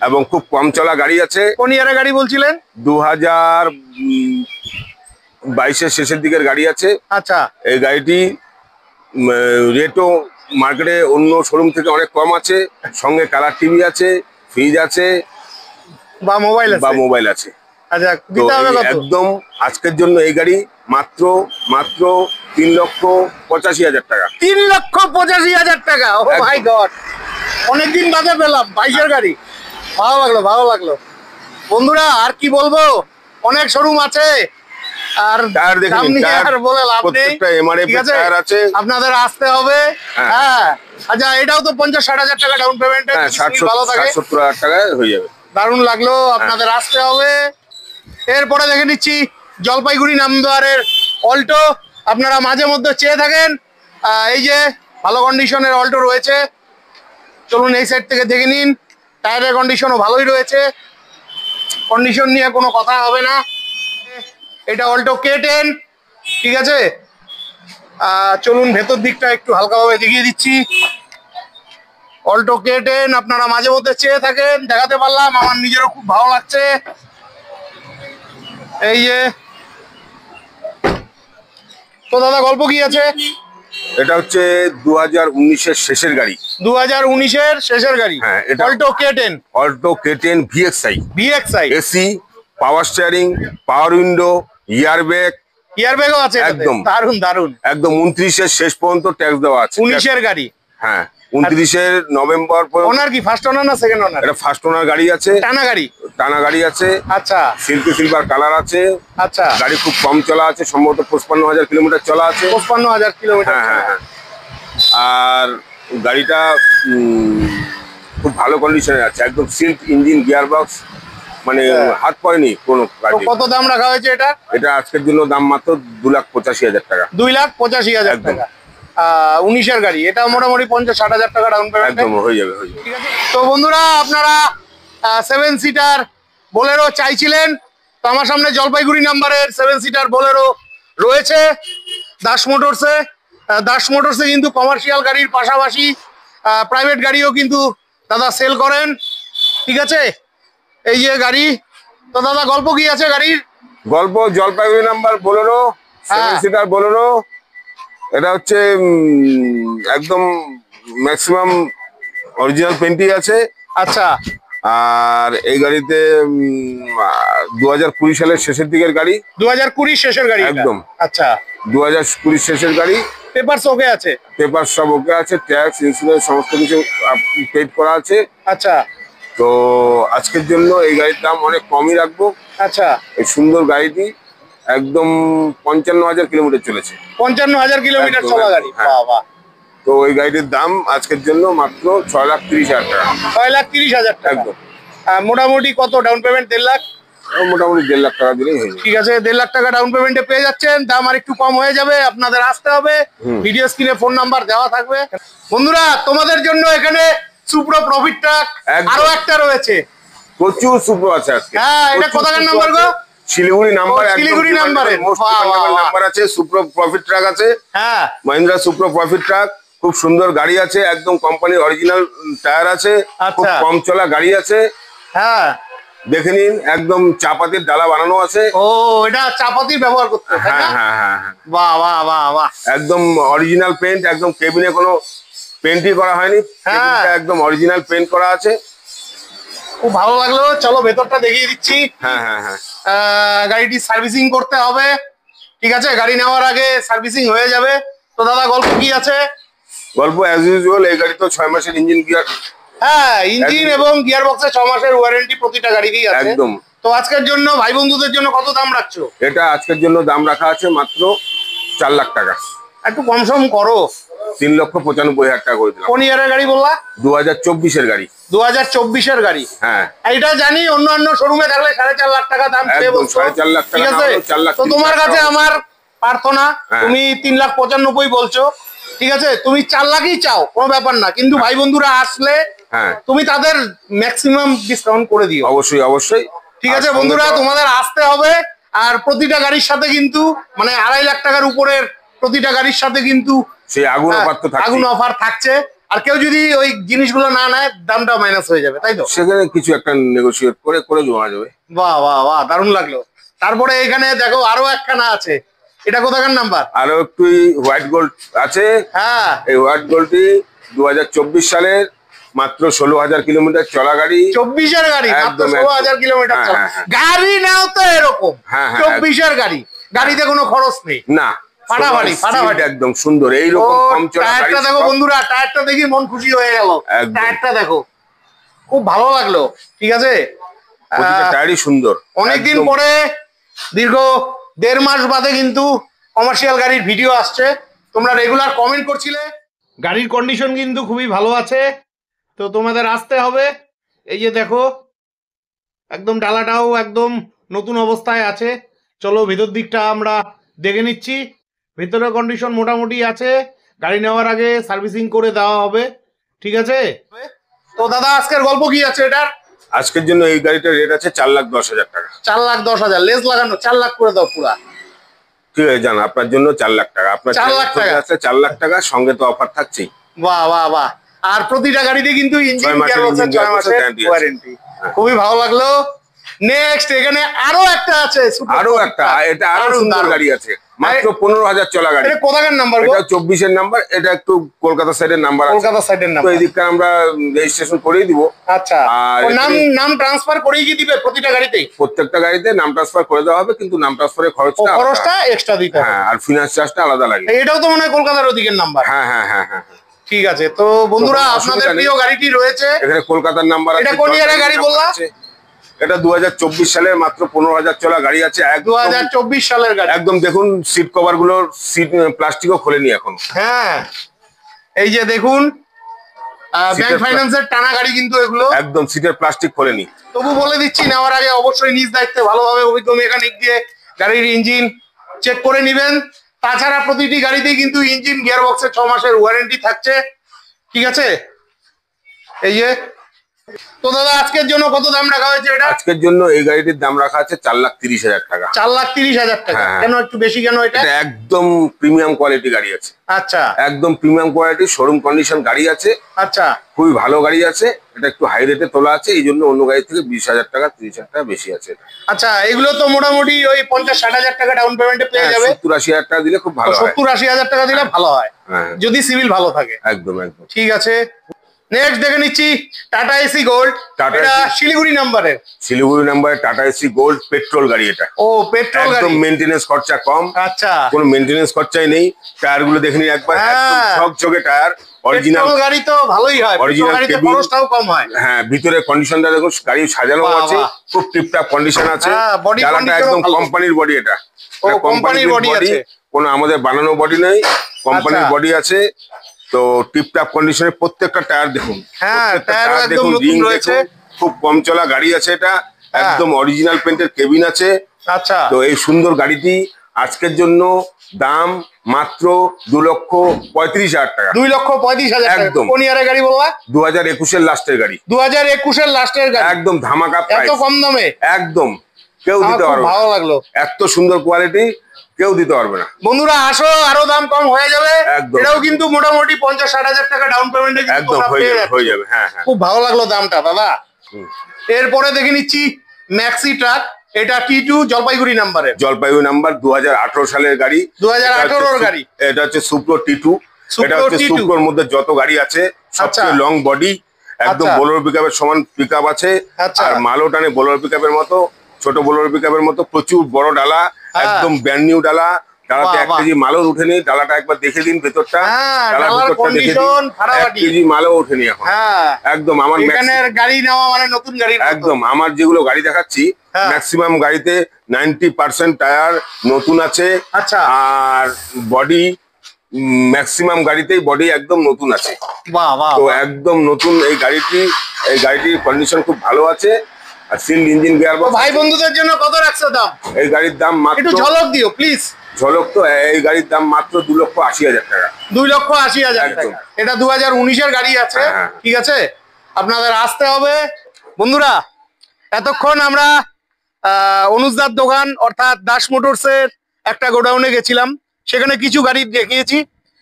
এবং খুব কম চলা গাড়ি আছে। কোন ইয়ারের গাড়ি বলছিলেন? 2022-এর শেষের দিকের গাড়ি আছে। আচ্ছা, এই গাড়িটি রেটও মার্কেটে অন্য শোরুম থেকে অনেক কম আছে। সঙ্গে কালার টিভি আছে, ফ্রিজ আছে, বা মোবাইল আছে। আচ্ছা, দিতে হবে কত? একদম আজকের জন্য এই গাড়ি মাত্র 3,85,000 টাকা। 3,85,000 টাকা? ও মাই গড, অনেকদিন বাদে পেলাম 22-এর গাড়ি। ভালো লাগলো বন্ধুরা। আর কি বলবো, অনেক শোরুম আছে, আর টায়ার দেখুন, আর বলে লাভ নেই। আপনাদের আসতে হবে। হ্যাঁ, আচ্ছা, এটাও তো 50-60 হাজার টাকা ডাউন পেমেন্ট। 60-70 হাজার টাকায় হয়ে যাবে। দারুণ লাগলো, আপনাদের আসতে হবে। এরপরে দেখে নিচ্ছি জলপাইগুড়ি নাম্বারের অল্টো। আপনারা মাঝে মধ্যে চেয়ে থাকেন, এই যে ভালো কন্ডিশনের অল্টো রয়েছে। চলুন এই সাইড থেকে দেখে নিন। টায়ারের কন্ডিশনও ভালোই রয়েছে, কন্ডিশন নিয়ে কোনো কথা হবে না। এটা অল্টো K10। ঠিক আছে, চলুন ভেতর দিকটা একটু হালকাভাবে দেখিয়ে দিচ্ছি। অল্টো K10 আপনারা মাঝে মধ্যে চেয়ে থাকেন, দেখাতে পারলাম, আমার নিজেরও খুব ভালো লাগছে। এই যে, তো দাদা গল্প কি আছে? এটা হচ্ছে 2019-এর শেষের গাড়ি। 2019-এর শেষের গাড়ি? হ্যাঁ, এটা Alto K10। Alto K10 VXI। AC, power steering, power window, ইয়ারব্যাগও আছে। একদম দারুন। একদম 29-এর শেষ পর্যন্ত ট্যাক্স দেওয়া আছে। 19-এর গাড়ি? হ্যাঁ, 29-এর নভেম্বর পর্যন্ত। ওনার কি ফার্স্ট ওনার না সেকেন্ড ওনার? এটা ফার্স্ট ওনার গাড়ি আছে। টানা গাড়ি আছে। আচ্ছা, সিলভার কালার আছে। আচ্ছা, গাড়ি খুব কম চলা আছে, সম্ভবত 55,000 কিলোমিটার চলা আছে। 55,000 কিলোমিটার? হ্যাঁ। আর গাড়িটা খুব ভালো কন্ডিশনে আছে, একদম সিল্ক ইঞ্জিন, গিয়ারবক্স মানে হাত পড়েনি কোনো গাড়ি। কত দাম রাখা হয়েছে এটা? এটা আজকের জন্য দাম মাত্র 2,85,000 টাকা। 2,85,000 টাকা। 19-এর গাড়ি, এটা মোটামুটি 50-60 হাজার টাকা ডাউন পেমেন্ট একদম হয়ে যাবে। ঠিক আছে। তো বন্ধুরা, আপনারা 7 সিটার বোলেরো চাইছিলেন, তো আমার সামনে জলপাইগুড়ি নাম্বারের 7 সিটার বোলেরো রয়েছে দাস মোটরসে। দাস মোটরসে কিন্তু কমার্শিয়াল গাড়ির পাশাপাশি প্রাইভেট গাড়িও কিন্তু দাদা সেল করেন। ঠিক আছে, এই যে গাড়ি। তো দাদা, গল্প কি আছে গাড়ির? গল্প Jalpaiguri number Bolero, 7 seater Bolero. এটা হচ্ছে একদম ম্যাক্সিমাম অরিজিনাল পেন্টই আছে। আচ্ছা। আর এই গাড়িতে 2020 সালের শেষের দিকের গাড়ি। 2020 শেষের গাড়ি একদম। আচ্ছা, 2020 শেষের গাড়ি। পেপারস ওকে আছে? পেপার সব ওকে আছে, ট্যাক্স ইন্স্যুরেন্স সমস্ত কিছু পেড করা আছে। আচ্ছা। তো আজকের জন্য এই গাড়ির দাম অনেক কমই রাখবো। আচ্ছা। এই সুন্দর গাড়িটি একদম 55,000 কিলোমিটার চলেছে। 55,000 কিলোমিটার চলা গাড়ি। বাবা। তো ওই গাড়িটির দাম আজকের জন্য মাত্র 6,30,000 টাকা। 6,30,000 টাকা। একদম। মোটামুটি কত ডাউন পেমেন্ট? 1.5 লাখ। মোটামুটি 1.5 লাখ টাকা দিলেই হয়ে যাবে। ঠিক আছে, 1.5 লাখ টাকা ডাউন পেমেন্টে পেয়ে যাচ্ছেন। দাম আর একটু কম হয়ে যাবে, আপনাদের আসতে হবে। ভিডিও স্ক্রিনে ফোন নাম্বার দেওয়া থাকবে। বন্ধুরা, তোমাদের জন্য এখানে সুপ্রো প্রফিট ট্রাক আরো একটা রয়েছে। প্রচুর সুপ্রো আছে আজকে। হ্যাঁ, এটা কোথাকার নাম্বার গো? শিলিগুড়ি নাম্বার। শিলিগুড়ি নাম্বারে নাম্বার আছে। সুপ্রো প্রফিট ট্রাক আছে। হ্যাঁ, মহিন্দ্রা সুপ্রো প্রফিট ট্রাক, খুব সুন্দর গাড়ি আছে। একদম কোম্পানির অরিজিনাল টায়ার আছে। খুব কম চলা গাড়ি আছে। হ্যাঁ, দেখে নিন, একদম চাপাতির ডালা বানানো আছে। ও, এটা চাপাতির ব্যবহার করতে? হ্যাঁ হ্যাঁ হ্যাঁ। বাহ বাহ বাহ বাহ। একদম অরিজিনাল পেন্ট, একদম কেবিনে কোনো পেন্টই করা হয়নি। একদম অরিজিনাল পেন্ট করা আছে। খুব ভালো লাগলো। চলো ভেতরটা দেখিয়ে দিচ্ছি। হ্যাঁ হ্যাঁ হ্যাঁ। গাড়িটি সার্ভিসিং করতে হবে। ঠিক আছে, গাড়ি নেওয়ার আগে সার্ভিসিং হয়ে যাবে। তো দাদা, গল্প কি আছে? গল্প অ্যাজ ইউজুয়াল, এই গাড়ি তো 6 মাসের ইঞ্জিন গিয়ার। হ্যাঁ, ইঞ্জিন এবং গিয়ার বক্সে 6 মাসের ওয়ারেন্টি প্রতিটা গাড়িতেই আছে। একদম। তো আজকের জন্য ভাই বন্ধুদের জন্য কত দাম রাখছো? এটা আজকের জন্য দাম রাখা আছে মাত্র 4 লাখ টাকা। একটু কম সম করো। 3,95,000 টাকা করে দিলাম। কোন ইয়ারের গাড়ি বললা? 2024-এর গাড়ি। 2024-এর গাড়ি। হ্যাঁ, এটা জানি অন্য শোরুমে থাকলে 4.5 লাখ টাকা দাম চেয়ে বলছো। 4.5 লাখ টাকা। ঠিক আছে, 4 লাখ। তো তোমার কাছে আমার প্রার্থনা, তুমি 3,95,000 বলছো। ঠিক আছে, তুমি 4 লাখই চাও, কোনো ব্যাপার না। কিন্তু ভাই বন্ধুরা আসলে তুমি তাদের ম্যাক্সিমাম ডিসকাউন্ট করে দিও। অবশ্যই অবশ্যই। ঠিক আছে বন্ধুরা, তোমাদের আসতে হবে। আর প্রতিটা গাড়ির সাথে কিন্তু, মানে 2.5 লাখ টাকার উপরের প্রতিটা গাড়ির সাথে কিন্তু সেই আগুন অফার থাকছে। আর কেউ যদি ওই জিনিসগুলো না নেয়, দামটা মাইনাস হয়ে যাবে, তাই তো? সেখানে কিছু একটা নেগোশিয়েট করে জমা যাবে। বাহ বাহ বাহ, দারুণ লাগলো। তারপরে এখানে দেখো আরো একখানা আছে। এটা কোথাকার নাম্বার? আরো একটু হোয়াইট গোল্ড আছে। হ্যাঁ, এই হোয়াইট গোল্ডটি 2024 সালের মাত্র 16,000 কিলোমিটার চলা গাড়ি। 24-এর গাড়ি, মাত্র 16,000 কিলোমিটার চলা গাড়ি। নাও তো এরকম 24-এর গাড়ি, গাড়িতে কোনো খরচ নেই। না, ফাটাফাটি ফাটাফাটি, একদম সুন্দর। এইরকম কম চলা টায়ারটা দেখো বন্ধুরা, টায়ারটা দেখি মন খুশি হয়ে গেল। টায়ারটা দেখো, খুব ভালো লাগলো। ঠিক আছে, প্রতিটা টায়ারই সুন্দর। অনেকদিন পরে দীর্ঘ 1.5 মাস বাদে কিন্তু কমার্শিয়াল গাড়ির ভিডিও আসছে। তোমরা রেগুলার কমেন্ট করছিলে। গাড়ির কন্ডিশন কিন্তু খুবই ভালো আছে, তো তোমাদের আসতে হবে। এই যে দেখো, একদম ডালাটাও একদম নতুন অবস্থায় আছে। চলো ভেতর দিকটা আমরা দেখে নিচ্ছি। ভেতরের কন্ডিশন মোটামুটি আছে। গাড়ি নেওয়ার আগে সার্ভিসিং করে দেওয়া হবে। ঠিক আছে, তো দাদা আজকের গল্প কি আছে এটার? আজকের জন্য এই গাড়িটার রেট আছে 4,10,000 টাকা। 4,10,000 লেস লাগানো, 4 লাখ করে দাও পুরা। ঠিক আছে, জান আপনার জন্য 4 লাখ টাকা। আপনার 4 লাখ টাকা আছে, 4 লাখ টাকা সঙ্গে তো অফার থাকছেই। বাহ বাহ বাহ। আর প্রতিটা গাড়িতে কিন্তু ইঞ্জিন 6 মাসের ওয়ারেন্টি। খুবই ভালো লাগলো। নেক্সট এখানে আরো একটা আছে, আরো একটা, এটা আরো সুন্দর গাড়ি আছে। মাত্র 15,000 চলা গাড়ি। এটা কোথাকার নাম্বার? এটা 24-এর নাম্বার। এটা একটু কলকাতা সাইডের নাম্বার আছে। কলকাতা সাইডের নাম্বার। তো এই দিকটা আমরা রেজিস্ট্রেশন করেই দিব। আচ্ছা, নাম ট্রান্সফার করেই কি দিবে প্রতিটা গাড়িতেই? প্রত্যেকটা গাড়িতে নাম ট্রান্সফার করে দেওয়া হবে, কিন্তু নাম ট্রান্সফারের খরচটা এক্সট্রা দিতে হবে। হ্যাঁ, আর ফিনান্স চার্জটা আলাদা লাগে। এটাও তো মনে হয় কলকাতার ওদিকের নাম্বার। হ্যাঁ হ্যাঁ হ্যাঁ হ্যাঁ। ঠিক আছে, তো বন্ধুরা আপনাদের প্রিয় গাড়িটি রয়েছে। এখানে কলকাতার নাম্বার আছে। এটা কোন ইয়ারের গাড়ি বললা? এটা 2024 সালের মাত্র 15,000 চলা গাড়ি আছে। 2024 সালের গাড়ি। একদম দেখুন, সিট কভার গুলোর সিট প্লাস্টিকও খোলেনি এখন। হ্যাঁ, এই যে দেখুন, ব্যাংক ফাইন্যান্সের টানা গাড়ি কিন্তু এগুলো একদম সিটের প্লাস্টিক খোলেনি। তবু বলে দিচ্ছি, নেওয়ার আগে অবশ্যই নিজ দায়িত্বে ভালোভাবে অভিজ্ঞ মেকানিক দিয়ে গাড়ির ইঞ্জিন চেক করে নেবেন। তাছাড়া প্রতিটি গাড়িতেই কিন্তু ইঞ্জিন গিয়ার বক্সের 6 মাসের ওয়ারেন্টি থাকছে, ঠিক আছে। এই যে তো দাদা আজকের জন্য কত দাম রাখা হয়েছে এটা? আজকের জন্য এই গাড়িটির দাম রাখা আছে 4,30,000 টাকা। 4,30,000 টাকা। হ্যাঁ। কেন একটু বেশি কেন এটা? এটা একদম প্রিমিয়াম কোয়ালিটি গাড়ি আছে। আচ্ছা একদম প্রিমিয়াম কোয়ালিটি শোরুম কন্ডিশন গাড়ি আছে। আচ্ছা খুবই ভালো গাড়ি আছে। এটা একটু হাই রেটে তোলা আছে, এই জন্য অন্য গাড়ি থেকে 20,000 টাকা 30,000 টাকা বেশি আছে। আচ্ছা এগুলো তো মোটামুটি ওই 50-60,000 টাকা ডাউন পেমেন্টে পেয়ে যাবে। 70-80,000 টাকা দিলে খুব ভালো হয়। 70-80,000 টাকা দিলে ভালো হয়, হ্যাঁ যদি সিভিল ভালো থাকে। একদম একদম ঠিক আছে, নেক্সট দেখে নিচ্ছি টাটা এসি গোল্ড। টাটা এটা AC শিলিগুড়ি নাম্বারের। শিলিগুড়ি নাম্বারে টাটা এসি গোল্ড পেট্রোল গাড়ি। এটা ও পেট্রোল গাড়ি, একদম মেইনটেনেন্স খরচা কম। আচ্ছা কোনো মেইনটেনেন্স খরচাই নেই। টায়ার গুলো দেখে নিন একবার, একদম ঝকঝকে টায়ার, অরিজিনাল পেট্রোল গাড়ি তো ভালোই হয়, পেট্রোল গাড়িতে খরচটাও কম হয়। হ্যাঁ ভিতরে কন্ডিশনটা দেখুন, গাড়ি সাজানো বাহ, আছে, বাহ। খুব টিপটাপ কন্ডিশন আছে। হ্যাঁ, body জ্বালাটা condition একদম ভালো। কোম্পানির বডি। এটা ও, কোম্পানির body আছে। কোনো আমাদের বানানো বডি নেই, কোম্পানির আচ্ছা। বডি আছে। তো টিপটাপ কন্ডিশনের প্রত্যেকটা টায়ার দেখুন, হ্যাঁ, প্রত্যেকটা টায়ারও টায়ার একদম দেখুন, নতুন রিং রয়েছে। দেখুন, খুব কম চলা গাড়ি আছে। এটা হ্যাঁ। একদম অরিজিনাল পেন্টের কেবিন আছে। আচ্ছা তো এই সুন্দর গাড়িটি আজকের জন্য দাম মাত্র 2,35,000 টাকা। 2,35,000 টাকা। একদম। কোন ইয়ারের গাড়ি বললা? 2021-এর লাস্টের গাড়ি। 2021-এর লাস্টের গাড়ি, একদম ধামাকা এত প্রাইস, কম দামে একদম কেউ আমার দিতে খুব পারবে না। ভালো লাগলো। এত সুন্দর কোয়ালিটি কেউ দিতে পারবে না। বন্ধুরা আসো, আরো দাম কম হয়ে যাবে। একদম। এটাও কিন্তু মোটামুটি 50-60,000 টাকা ডাউন পেমেন্টে একদম হয়ে যাবে। হ্যাঁ হ্যাঁ খুব ভালো লাগলো দামটা দাদা। হুম। এরপরে দেখে নিচ্ছি ম্যাক্সি ট্রাক। এটা T2 জলপাইগুড়ি নাম্বারের। জলপাইগুড়ি নাম্বার 2018 সালের গাড়ি। 2018-র গাড়ি। এটা হচ্ছে সুপ্রো টি2। এটা হচ্ছে T2 সুপ্রোর মধ্যে যত গাড়ি আছে সবচেয়ে আচ্ছা। লং বডি, একদম আচ্ছা। বোলেরো পিকআপের সমান পিকআপ আছে। আচ্ছা। আর মালও টানে বোলেরো পিকআপের মতো, ছোট বোলেরো পিকআপের মতো, প্রচুর বড় ডালা, হ্যাঁ। একদম ব্র্যান্ড নিউ ডালা। ডালাতে বাহ, 1 কেজি মালও উঠেনি। ডালাটা একবার দেখে দিন ভেতরটা, হ্যাঁ, ডালার ডালার ভেতরটা দেখে দিন, condition 1 ফাটাফাটি। কেজি মালও ওঠেনি এখন। হ্যাঁ একদম আমার এখানের গাড়ি নেওয়া মানে নতুন গাড়ি। একদম আমার যেগুলো গাড়ি দেখাচ্ছি হ্যাঁ। ম্যাক্সিমাম গাড়িতে 90% টায়ার নতুন আছে। আচ্ছা। আর বডি ম্যাক্সিমাম গাড়িতেই বডি একদম নতুন আছে। বাহ বাহ তো একদম নতুন এই গাড়িটির কন্ডিশন খুব ভালো আছে। আর সিল ইঞ্জিন গিয়ার তো ভাই বন্ধুদের জন্য কত রাখছো দাম? এই গাড়ির দাম মাত্র, একটু ঝলক দিও প্লিজ। ঝলক তো, এই গাড়ির দাম মাত্র 2,80,000 টাকা। 2,80,000 একদম। টাকা। এটা 2019-এর গাড়ি আছে, হ্যাঁ। ঠিক আছে। আপনাদের আসতে হবে বন্ধুরা। এতক্ষণ আমরা অনুজদার দোকান অর্থাৎ দাস মোটরসের একটা গোডাউনে গেছিলাম, সেখানে কিছু গাড়ি দেখিয়েছি।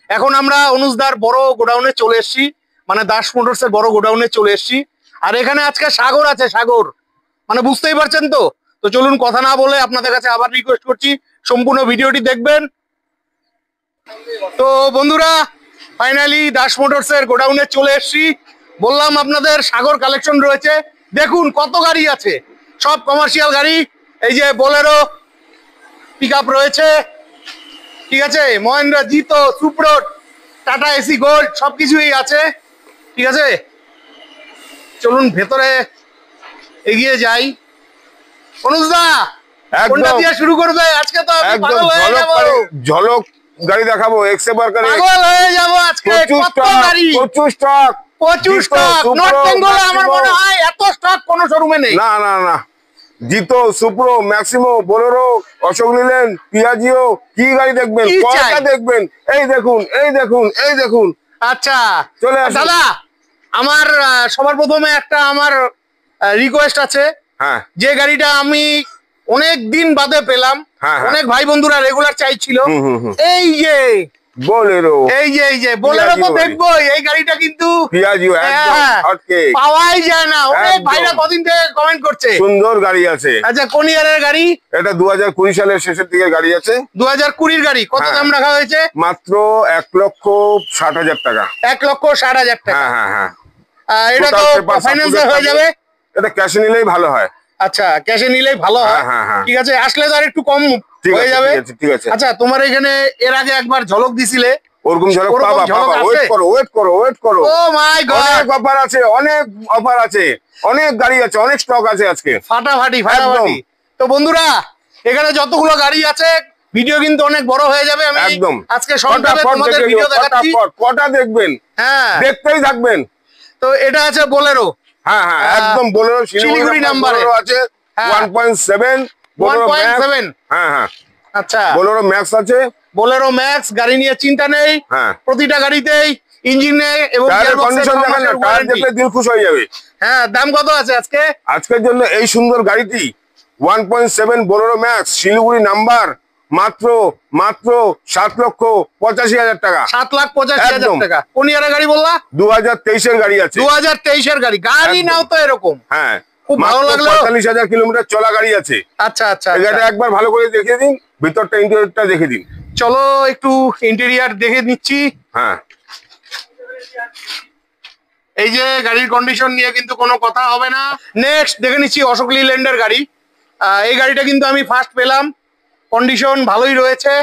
এখন আমরা অনুজদার বড় গোডাউনে চলে এসেছি, মানে দাস মোটরসের বড় গোডাউনে চলে এসেছি। আর এখানে আজকে সাগর আছে, সাগর মানে বুঝতেই পারছেন তো। তো চলুন কথা না বলে আপনাদের কাছে আবার রিকোয়েস্ট করছি সম্পূর্ণ ভিডিওটি দেখবেন। তো বন্ধুরা ফাইনালি দাস মোটরসের গোডাউনে চলে এসেছি। বললাম আপনাদের সাগর কালেকশন রয়েছে, দেখুন কত গাড়ি আছে, সব কমার্শিয়াল গাড়ি। এই যে বোলেরো পিকআপ রয়েছে, ঠিক আছে, মহেন্দ্রা জিতো, সুপ্রো, টাটা এসি গোল্ড সবকিছুই আছে, ঠিক আছে। চলুন ভেতরে এগিয়ে যাই। অনুজদা কোনটা দিয়ে শুরু করবে? আজকে তো আমি একদম পাগল হয়ে যাব, ঝলক গাড়ি দেখাবো, এক্সেবার গাড়ি, পাগল হয়ে যাব আজকে। কত গাড়ি, প্রচুর স্টক, প্রচুর স্টক। নর্থ বেঙ্গলে আমার মনে হয় এত স্টক কোনো শোরুমে নেই। না না না, জিতো, সুপ্রো, ম্যাক্সিমো, বোলেরো, অশোক লিলেন, পিয়াজিও, কি গাড়ি দেখবেন, কি চাই? কয়টা দেখবেন, এই দেখুন এই দেখুন এই দেখুন। আচ্ছা চলে আসুন। দাদা, আমার সবার প্রথমে একটা আমার রিকোয়েস্ট আছে। হ্যাঁ যে গাড়িটা আমি অনেক দিন বাদে পেলাম, হ্যাঁ, হ্যাঁ। অনেক ভাই বন্ধুরা রেগুলার চাইছিল, হুম। এই যে বোলেরো, এই যে বোলেরো তো পিয়াজিও দেখবো। এই গাড়িটা কিন্তু পিয়াজিও একদম হ্যাঁ, হটকেক, পাওয়াই যায় না। অনেক একদম। ভাইরা কদিন থেকে কমেন্ট করছে। সুন্দর গাড়ি আছে। আচ্ছা কোন ইয়ারের গাড়ি? এটা 2020 সালের শেষের দিকে গাড়ি আছে। 2020-র গাড়ি। কত হ্যাঁ। দাম রাখা হয়েছে? মাত্র 1,60,000 টাকা। 1,60,000 টাকা। হ্যাঁ। এটা তো Total paper ফাইন্যান্সে support হয়ে যাবে। এটা ক্যাশে নিলেই ভালো হয়। আচ্ছা ক্যাশে নিলেই ভালো হয়। হ্যাঁ। ঠিক আছে, আসলে তো আর একটু কম ঠিক হয়ে আছে, যাবে। ঠিক আছে। আচ্ছা তোমার এখানে এর আগে একবার ঝলক দিছিলে, ওরকম ঝলক ওরকম পাবা, ঝলক আছে? ওয়েট করো। ও মাই গড, অনেক অফার আছে, অনেক গাড়ি আছে, অনেক স্টক আছে আজকে। ফাটাফাটি। তো বন্ধুরা এখানে যতগুলো গাড়ি আছে, ভিডিও কিন্তু অনেক বড় হয়ে যাবে। আমি একদম আজকে শর্টকাটে তোমাদের ভিডিও দেখাচ্ছি। কটা দেখবেন, হ্যাঁ দেখতেই থাকবেন। তো এটা আছে বোলেরো। হ্যাঁ হ্যাঁ একদম বোলেরো শিলিগুড়ি নাম্বার আছে 1.7 1.7। হ্যাঁ হ্যাঁ আচ্ছা বোলেরো ম্যাক্স আছে। বোলেরো ম্যাক্স গাড়ি নিয়ে চিন্তা নেই। হ্যাঁ প্রতিটা গাড়িতেই ইঞ্জিনে এবং কন্ডিশন দেখেন না, টায়ার দেখলে দিল খুশ হয়ে যাবে। হ্যাঁ দাম কত আছে আজকে? আজকের জন্য এই সুন্দর গাড়িটি 1.7 বোলেরো ম্যাক্স শিলিগুড়ি নাম্বার মাত্র মাত্র 7,85,000 টাকা। 7,85,000 টাকা। কোন ইয়ারের গাড়ি বললা? 2023 এর গাড়ি আছে। 2023 এর গাড়ি। গাড়ি নাও তো এরকম। হ্যাঁ খুব ভালো লাগলো। 45,000 কিলোমিটার চলা গাড়ি আছে। আচ্ছা আচ্ছা এই গাড়িটা একবার ভালো করে দেখিয়ে দিন, ভিতরটা ইন্টেরিয়রটা দেখে দিন। চলো একটু ইন্টেরিয়র দেখে নিচ্ছি। হ্যাঁ এই যে গাড়ির কন্ডিশন নিয়ে কিন্তু কোনো কথা হবে না। নেক্সট দেখে নিচ্ছি অশোক লিল্যান্ডের গাড়ি। এই গাড়িটা কিন্তু আমি ফার্স্ট পেলাম, কন্ডিশন ভালোই রয়েছে।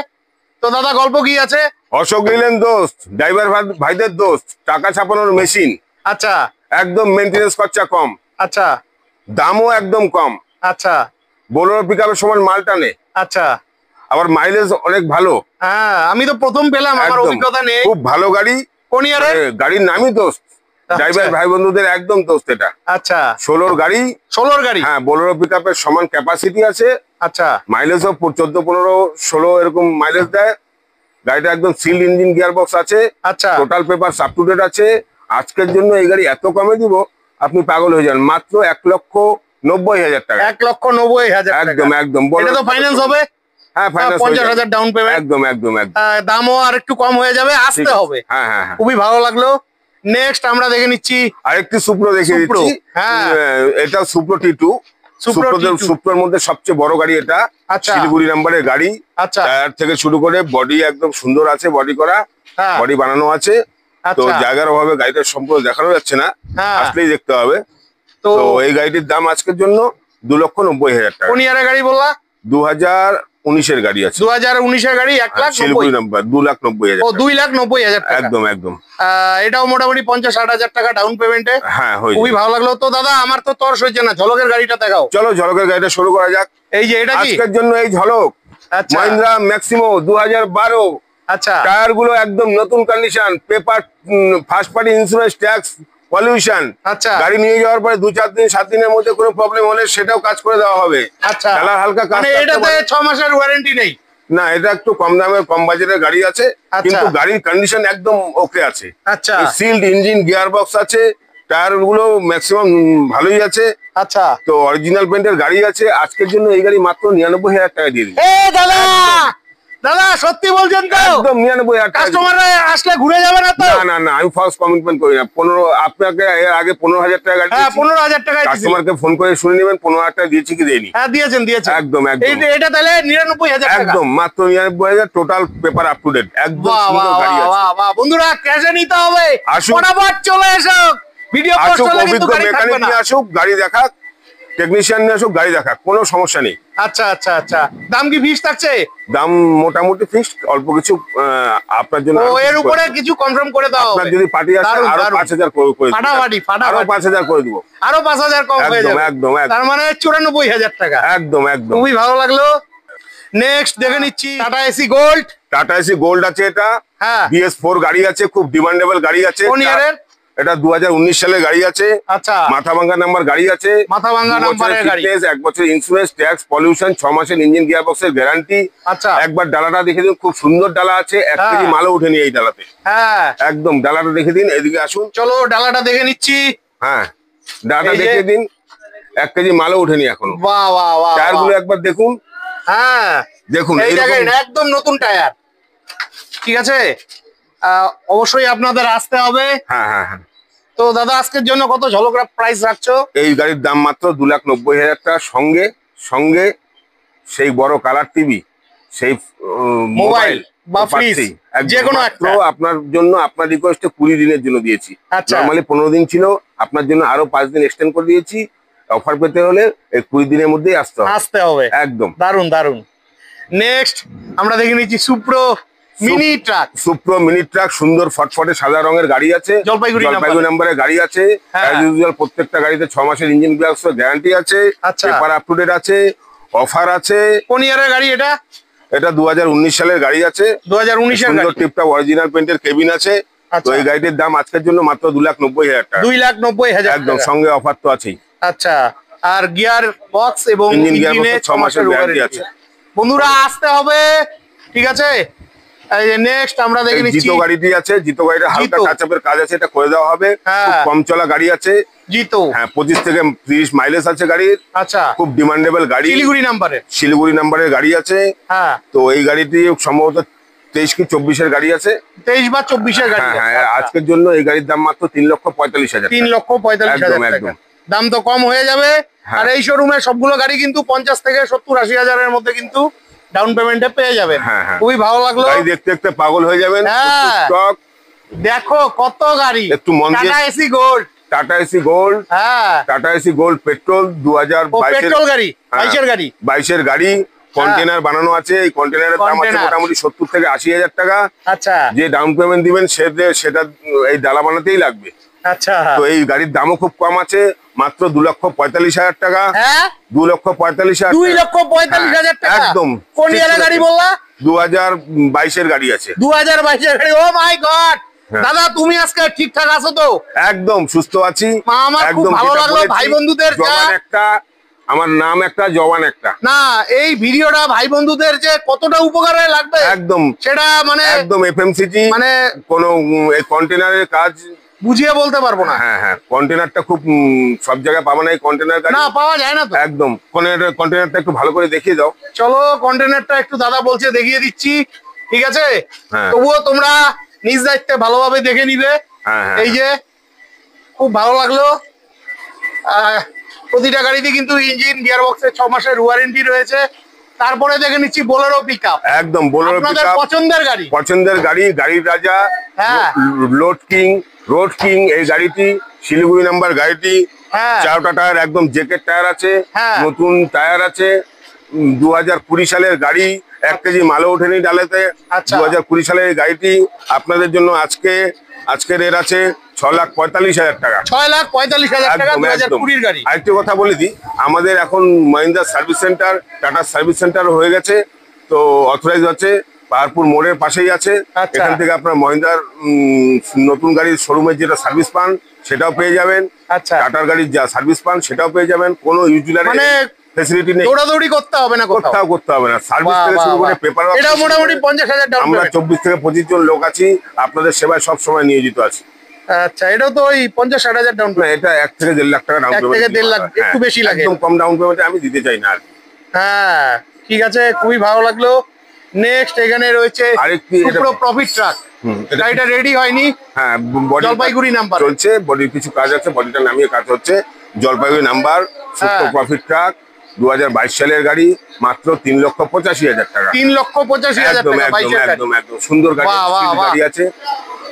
তো দাদা গল্প কি আছে? অশোক লিল্যান্ড দোস্ত, ড্রাইভার ভাইদের দোস্ত, টাকা ছাপানোর মেশিন। আচ্ছা একদম মেইনটেনেন্স খরচা কম, আচ্ছা দামও একদম কম। আচ্ছা বোলেরো পিকআপের সমান মাল টানে, আচ্ছা আবার মাইলেজ অনেক ভালো। হ্যাঁ আমি তো প্রথম পেলাম, আমার একদম অভিজ্ঞতা নেই। খুব ভালো গাড়ি। কোন ইয়ারে? গাড়ির নামই দোস্ত, ড্রাইভার ভাই বন্ধুদের একদম দোস্ত। এটা আচ্ছা 16 গাড়ি। 16 গাড়ি। হ্যাঁ বোলেরো পিকআপের সমান ক্যাপাসিটি আছে। আচ্ছা মাইলেজও 14, 15, 16 এরকম মাইলেজ দেয়। গাড়িটা একদম সিল্ড ইঞ্জিন গিয়ার বক্স আছে। আচ্ছা total paper up to date আছে। আজকের জন্য এই গাড়ি এত কমে দিব আপনি পাগল হয়ে যান, মাত্র 1,90,000 টাকা। 1,90,000 একদম একদম। এটা তো ফাইন্যান্স হবে? হ্যাঁ ফাইন্যান্স 50,000 ডাউন পেমেন্ট। একদম একদম একদম। দামও আর একটু কম হয়ে যাবে, আসতে হবে। হ্যাঁ হ্যাঁ হ্যাঁ খুবই ভালো লাগলো। নেক্সট আমরা দেখে নিচ্ছি আরেকটি সুপ্রো দেখিয়ে সুপ্রো। দিচ্ছি। হ্যাঁ এটা সুপ্রো T2। সুপ্রোর মধ্যে সবচেয়ে বড় গাড়ি এটা। আচ্ছা শিলিগুড়ি নাম্বারের গাড়ি। আচ্ছা টায়ার থেকে শুরু করে বডি একদম সুন্দর আছে, বডি করা, হ্যাঁ বডি বানানো আছে। তো আচ্ছা জায়গার অভাবে গাড়িটার সম্পূর্ণ দেখানো যাচ্ছে না, হ্যাঁ আসলেই দেখতে হবে। তো তো এই গাড়িটির দাম আজকের জন্য 2,90,000 টাকা। কোন ইয়ারের গাড়ি বললা? 2019 এর গাড়ি আছে। 2019 এর গাড়ি। 1,90,000 শিলিগুড়ি নাম্বার 2,90,000। ও 2,90,000 টাকা। একদম একদম। এটাও মোটামুটি 50-60,000 টাকা ডাউন পেমেন্টে। হ্যাঁ খুবই ভালো লাগলো। তো দাদা আমার তো তর সইছে না, ঝলকের গাড়িটা দেখাও। চলো ঝলকের গাড়িটা শুরু করা যাক। এই যে এটা কি? আজকের জন্য এই ঝলক আচ্ছা মহিন্দ্রা ম্যাক্সিমো 2012। আচ্ছা টায়ার গুলো একদম নতুন condition, paper, first party insurance, tax, pollution. আচ্ছা গাড়ি নিয়ে যাওয়ার পরে 2-4 দিন 7 দিনের মধ্যে কোনো প্রবলেম হলে সেটাও কাজ করে দেওয়া হবে। আচ্ছা কালার হালকা কাজ মানে থাকতে এটাতে পারে। 6 মাসের ওয়ারেন্টি নেই? না, এটা একটু কম দামের কম বাজেটের গাড়ি আছে, আচ্ছা। কিন্তু গাড়ির কন্ডিশন একদম ওকে আছে। আচ্ছা সিল্ড ইঞ্জিন, গিয়ার বক্স আছে, টায়ার গুলো ম্যাক্সিমাম ভালোই আছে। আচ্ছা তো অরিজিনাল পেন্টের গাড়ি আছে। আজকের জন্য এই গাড়ি মাত্র 99,000 টাকা দিয়ে দিন। এ দাদা, দাদা সত্যি বলছেন তো? একদম 99,000 টাকা। কাস্টমাররা আসলে ঘুরে যাবে না তো? না না না, আমি ফার্স্ট কমিটমেন্ট করি না। 15 আপনাকে এর আগে 15,000 টাকা গাড়ি হ্যাঁ 15,000 টাকা কাস্টমারকে ফোন করে শুনে নেবেন 15,000 টাকা দিয়েছি কি দেয়নি। হ্যাঁ দিয়েছেন দিয়েছেন। একদম একদম। এটা তাহলে 99,000 টাকা। একদম মাত্র 99,000, total paper up to date, একদম বাহ সুন্দর বাহ গাড়ি আছে। বাহ বাহ বন্ধুরা, ক্যাশে নিতে হবে। আসুন। ফটাফট চলে এসো। ভিডিও পোস্ট আসুক, করলে কিন্তু অভিজ্ঞ গাড়ি থাকবে মেকানিক না। নিয়ে আসুক, গাড়ি দেখাক, টেকনিশিয়ান নিয়ে আসুক, গাড়ি দেখাক, কোনো সমস্যা নেই। আচ্ছা আচ্ছা আচ্ছা। দাম কি ফিক্স থাকছে? দাম মোটামুটি ফিক্সড, অল্প কিছু আপনার জন্য ও আরো এর কিছু উপরে করে- কিছু কনফার্ম করে দাও। আপনার যদি পার্টি আসে দারুণ, আরো দারুণ। 5,000 করে করে দিবো। ফাটাফাটি আরো ফাটাফাটি 5,000 করে দিব। আরো 5,000 কম হয়ে একদম যাবে। একদম একদম তার মানে 94,000 টাকা। একদম একদম। খুবই ভালো লাগলো। নেক্সট দেখে নিচ্ছি tata Ace Gold. Tata Ace gold আছে, এটা হ্যাঁ BS4 গাড়ি আছে, খুব ডিমান্ডেবল গাড়ি আছে। কোন ইয়ারের? এটা 2019 সালের গাড়ি আছে। আচ্ছা মাথা ভাঙা নাম্বার গাড়ি আছে, মাথা ভাঙা 2 বছরের নাম্বারের গাড়ি। ফিটনেস, 1 বছর ইন্স্যুরেন্স, ট্যাক্স, পলিউশন, 6 মাসের ইঞ্জিন গিয়ার বক্সের গ্যারান্টি। আচ্ছা একবার ডালাটা দেখে দিন, খুব সুন্দর ডালা আছে, 1 হ্যাঁ। কেজি মালও উঠেনি এই ডালাতে। হ্যাঁ একদম ডালাটা দেখে দিন, এদিকে আসুন। চলো ডালাটা দেখে নিচ্ছি। হ্যাঁ ডালাটা এই যে- দেখে দিন, 1 কেজি মালও উঠেনি এখনো। বাহ বাহ বাহ টায়ার গুলো একবার দেখুন, হ্যাঁ দেখুন এই এইরকম- দেখেন একদম নতুন টায়ার। ঠিক আছে, অবশ্যই আপনাদের আসতে হবে। হ্যাঁ হ্যাঁ হ্যাঁ। তো দাদা আজকের জন্য কত ঝলকরা প্রাইস রাখছো? এই গাড়ির দাম মাত্র 2,90,000 টাকা, সঙ্গে সঙ্গে সেই বড় কালার টিভি, সেই মোবাইল বা ফ্রিজ, যে কোনো মাত্র একটা। আপনার জন্য, আপনার রিকোয়েস্টে 20 দিনের জন্য দিয়েছি। আচ্ছা নরমালি 15 দিন ছিল, আপনার জন্য আরো 5 দিন এক্সটেন্ড করে দিয়েছি। অফার পেতে হলে এই 20 দিনের মধ্যেই আসতে হবে। আসতে হবে। একদম। দারুন দারুন। নেক্সট আমরা দেখে নিচ্ছি সুপ্রো মিনি ট্রাক। সুপ্রো মিনি ট্রাক, সুন্দর ফটফটে সাদা রঙের গাড়ি আছে, জলপাইগুড়ি নাম্বারের গাড়ি আছে। হ্যাঁ। অ্যাজ ইউজুয়াল প্রত্যেকটা গাড়িতে 6 মাসের ইঞ্জিন গ্লাস গ্যারান্টি আছে, আচ্ছা। পেপার আপ টু ডেট আছে, অফার আছে। কোন ইয়ারের গাড়ি এটা? এটা 2019 সালের গাড়ি আছে। 2019 এর সুন্দর গাড়ি। টিপটা অরিজিনাল পেন্টের কেবিন আছে, তো এই গাড়িটির দাম আজকের জন্য মাত্র 2,90,000 টাকা। 2,90,000 একদম, সঙ্গে অফার তো আছেই। আচ্ছা, আর গিয়ার বক্স এবং ইঞ্জিনে 6 মাসের ওয়ারেন্টি আছে। বন্ধুরা আসতে হবে, ঠিক আছে। এই যে নেক্সট আমরা দেখে নিচ্ছি জিতো গাড়িটি আছে। জিতো গাড়িটা হালকা টাচআপের কাজ আছে, এটা করে দেওয়া হবে। খুব কম চলা গাড়ি আছে জিতো। হ্যাঁ, 25 থেকে 30 মাইলেজ আছে গাড়ির। আচ্ছা, খুব ডিমান্ডেবল গাড়ি। শিলিগুড়ি নাম্বারের গাড়ি আছে। হ্যাঁ, তো এই গাড়িটি সম্ভবত 23 কি 24-এর গাড়ি আছে। 23 বা 24-এর গাড়ি। হ্যাঁ, আজকের জন্য এই গাড়ির দাম মাত্র 3,45,000। 3,45,000 টাকা। দাম তো কম হয়ে যাবে। আর এই শোরুমে সবগুলো গাড়ি কিন্তু 50 থেকে 70-80 হাজারের মধ্যে কিন্তু ডাউন পেমেন্টে পেয়ে যাবেন। খুবই ভালো লাগলো। গাড়ি দেখতে দেখতে পাগল হয়ে যাবেন। স্টক দেখো কত গাড়ি। একটু মন দিয়ে। Tata Ace Gold. Tata Ace Gold. হ্যাঁ, Tata Ace Gold petrol 2022 petrol গাড়ি, 22-এর গাড়ি। 22-এর গাড়ি। কন্টেনার বানানো আছে। এই কন্টেনারের দাম আছে মোটামুটি 70 থেকে 80,000 টাকা। আচ্ছা, যে ডাউন পেমেন্ট দিবেন সেটা এই ডালা বানাতেই লাগবে। আচ্ছা, তো এই গাড়ির দামও খুব কম আছে, মাত্র 2,45,000 টাকা। হ্যাঁ, 2,45,000। 2,45,000 টাকা। একদম। কোন ইয়ারের গাড়ি বললা? 2022-এর গাড়ি আছে। 2022-এর গাড়ি। ও মাই গড, দাদা তুমি আজকে ঠিকঠাক আছো তো? একদম সুস্থ আছি। আমার খুব ভালো লাগলো ভাই বন্ধুদের। আমার নাম একটা, জওয়ান একটা। না, এই ভিডিওটা ভাই বন্ধুদের যে কতটা উপকারে লাগবে একদম সেটা মানে একদম এফএমসিজি মানে কোন এই কন্টেনারের কাজ বুঝিয়ে বলতে পারবো না। হ্যাঁ, কন্টেনারটা খুব সব জায়গায় পাবো না। এই কন্টেনার গাড়ি না, পাওয়া যায় না তো। একদম। কন্টেনারটা একটু ভালো করে দেখিয়ে দাও। চলো, কন্টেনারটা একটু দাদা বলছে দেখিয়ে দিচ্ছি, ঠিক আছে। তবুও তোমরা নিজ দায়িত্বে ভালোভাবে দেখে নিবে। এই যে খুব ভালো লাগলো। প্রতিটা গাড়িতে কিন্তু ইঞ্জিন, গিয়ার বক্সের 6 মাসের ওয়ারেন্টি রয়েছে। তারপরে দেখে নিচ্ছি বোলেরো পিকআপ। একদম বোলেরো পিকআপ, পছন্দের গাড়ি। গাড়ির রাজা। রোড কিং এই গাড়িটি শিলিগুড়ি নাম্বার গাড়িটি। 4টা টায়ার, একদম জ্যাকেট টায়ার আছে। নতুন টায়ার আছে। 2020 সালের গাড়ি। 1 কেজি মালও ওঠেনি ডালেতে। 2020 সালের গাড়িটি আপনাদের জন্য আজকের রেট আছে 6,45,000 টাকা। 6,45,000 টাকা 2020 গাড়ি। আরেকটি কথা বলে দিই, আমাদের এখন Mahindra service centre, tata service centre হয়ে গেছে। তো অথরাইজ আছে, পাহাড়পুর মোড়ের পাশেই আছে। এখান থেকে আপনার মহিন্দ্রার নতুন গাড়ির শোরুমের যেটা সার্ভিস পান সেটাও পেয়ে যাবেন। টাটার গাড়ির যা সার্ভিস পান সেটাও পেয়ে যাবেন। কোনো ইউটিলারি ফ্যাসিলিটি নেই, দৌড়াদৌড়ি করতে হবে না, কোথাও করতে হবে না। সার্ভিস থেকে শুরু করে পেপার, এটা মোটামুটি 50,000 ডাউন আমরা 24 থেকে 25 জন লোক আছি, আপনাদের সেবায় সব সময় নিয়োজিত আছি। আচ্ছা, এটাও তো ওই 50-60,000 ডাউন পেমেন্ট। এটা 1 থেকে 1.5 লাখ টাকা ডাউন পেমেন্ট। 1 থেকে 1.5 লাখ, একটু বেশি লাগে। একদম কম ডাউন পেমেন্টে আমি দিতে চাই না আর কি। হ্যাঁ, ঠিক আছে, খুবই ভালো লাগলো। নেক্সট এখানে রয়েছে আরেকটি সুপ্রো প্রফিট ট্রাক। গাড়িটা রেডি হয়নি। হ্যাঁ, জলপাইগুড়ি নাম্বার চলছে, বডির কিছু কাজ আছে, বডিটা নামিয়ে কাজ হচ্ছে। জলপাইগুড়ি নাম্বার, সুপ্রো প্রফিট ট্রাক, 2022 সালের গাড়ি, মাত্র 3,85,000 টাকা। 3,85,000 টাকা। একদম সুন্দর গাড়ি আছে।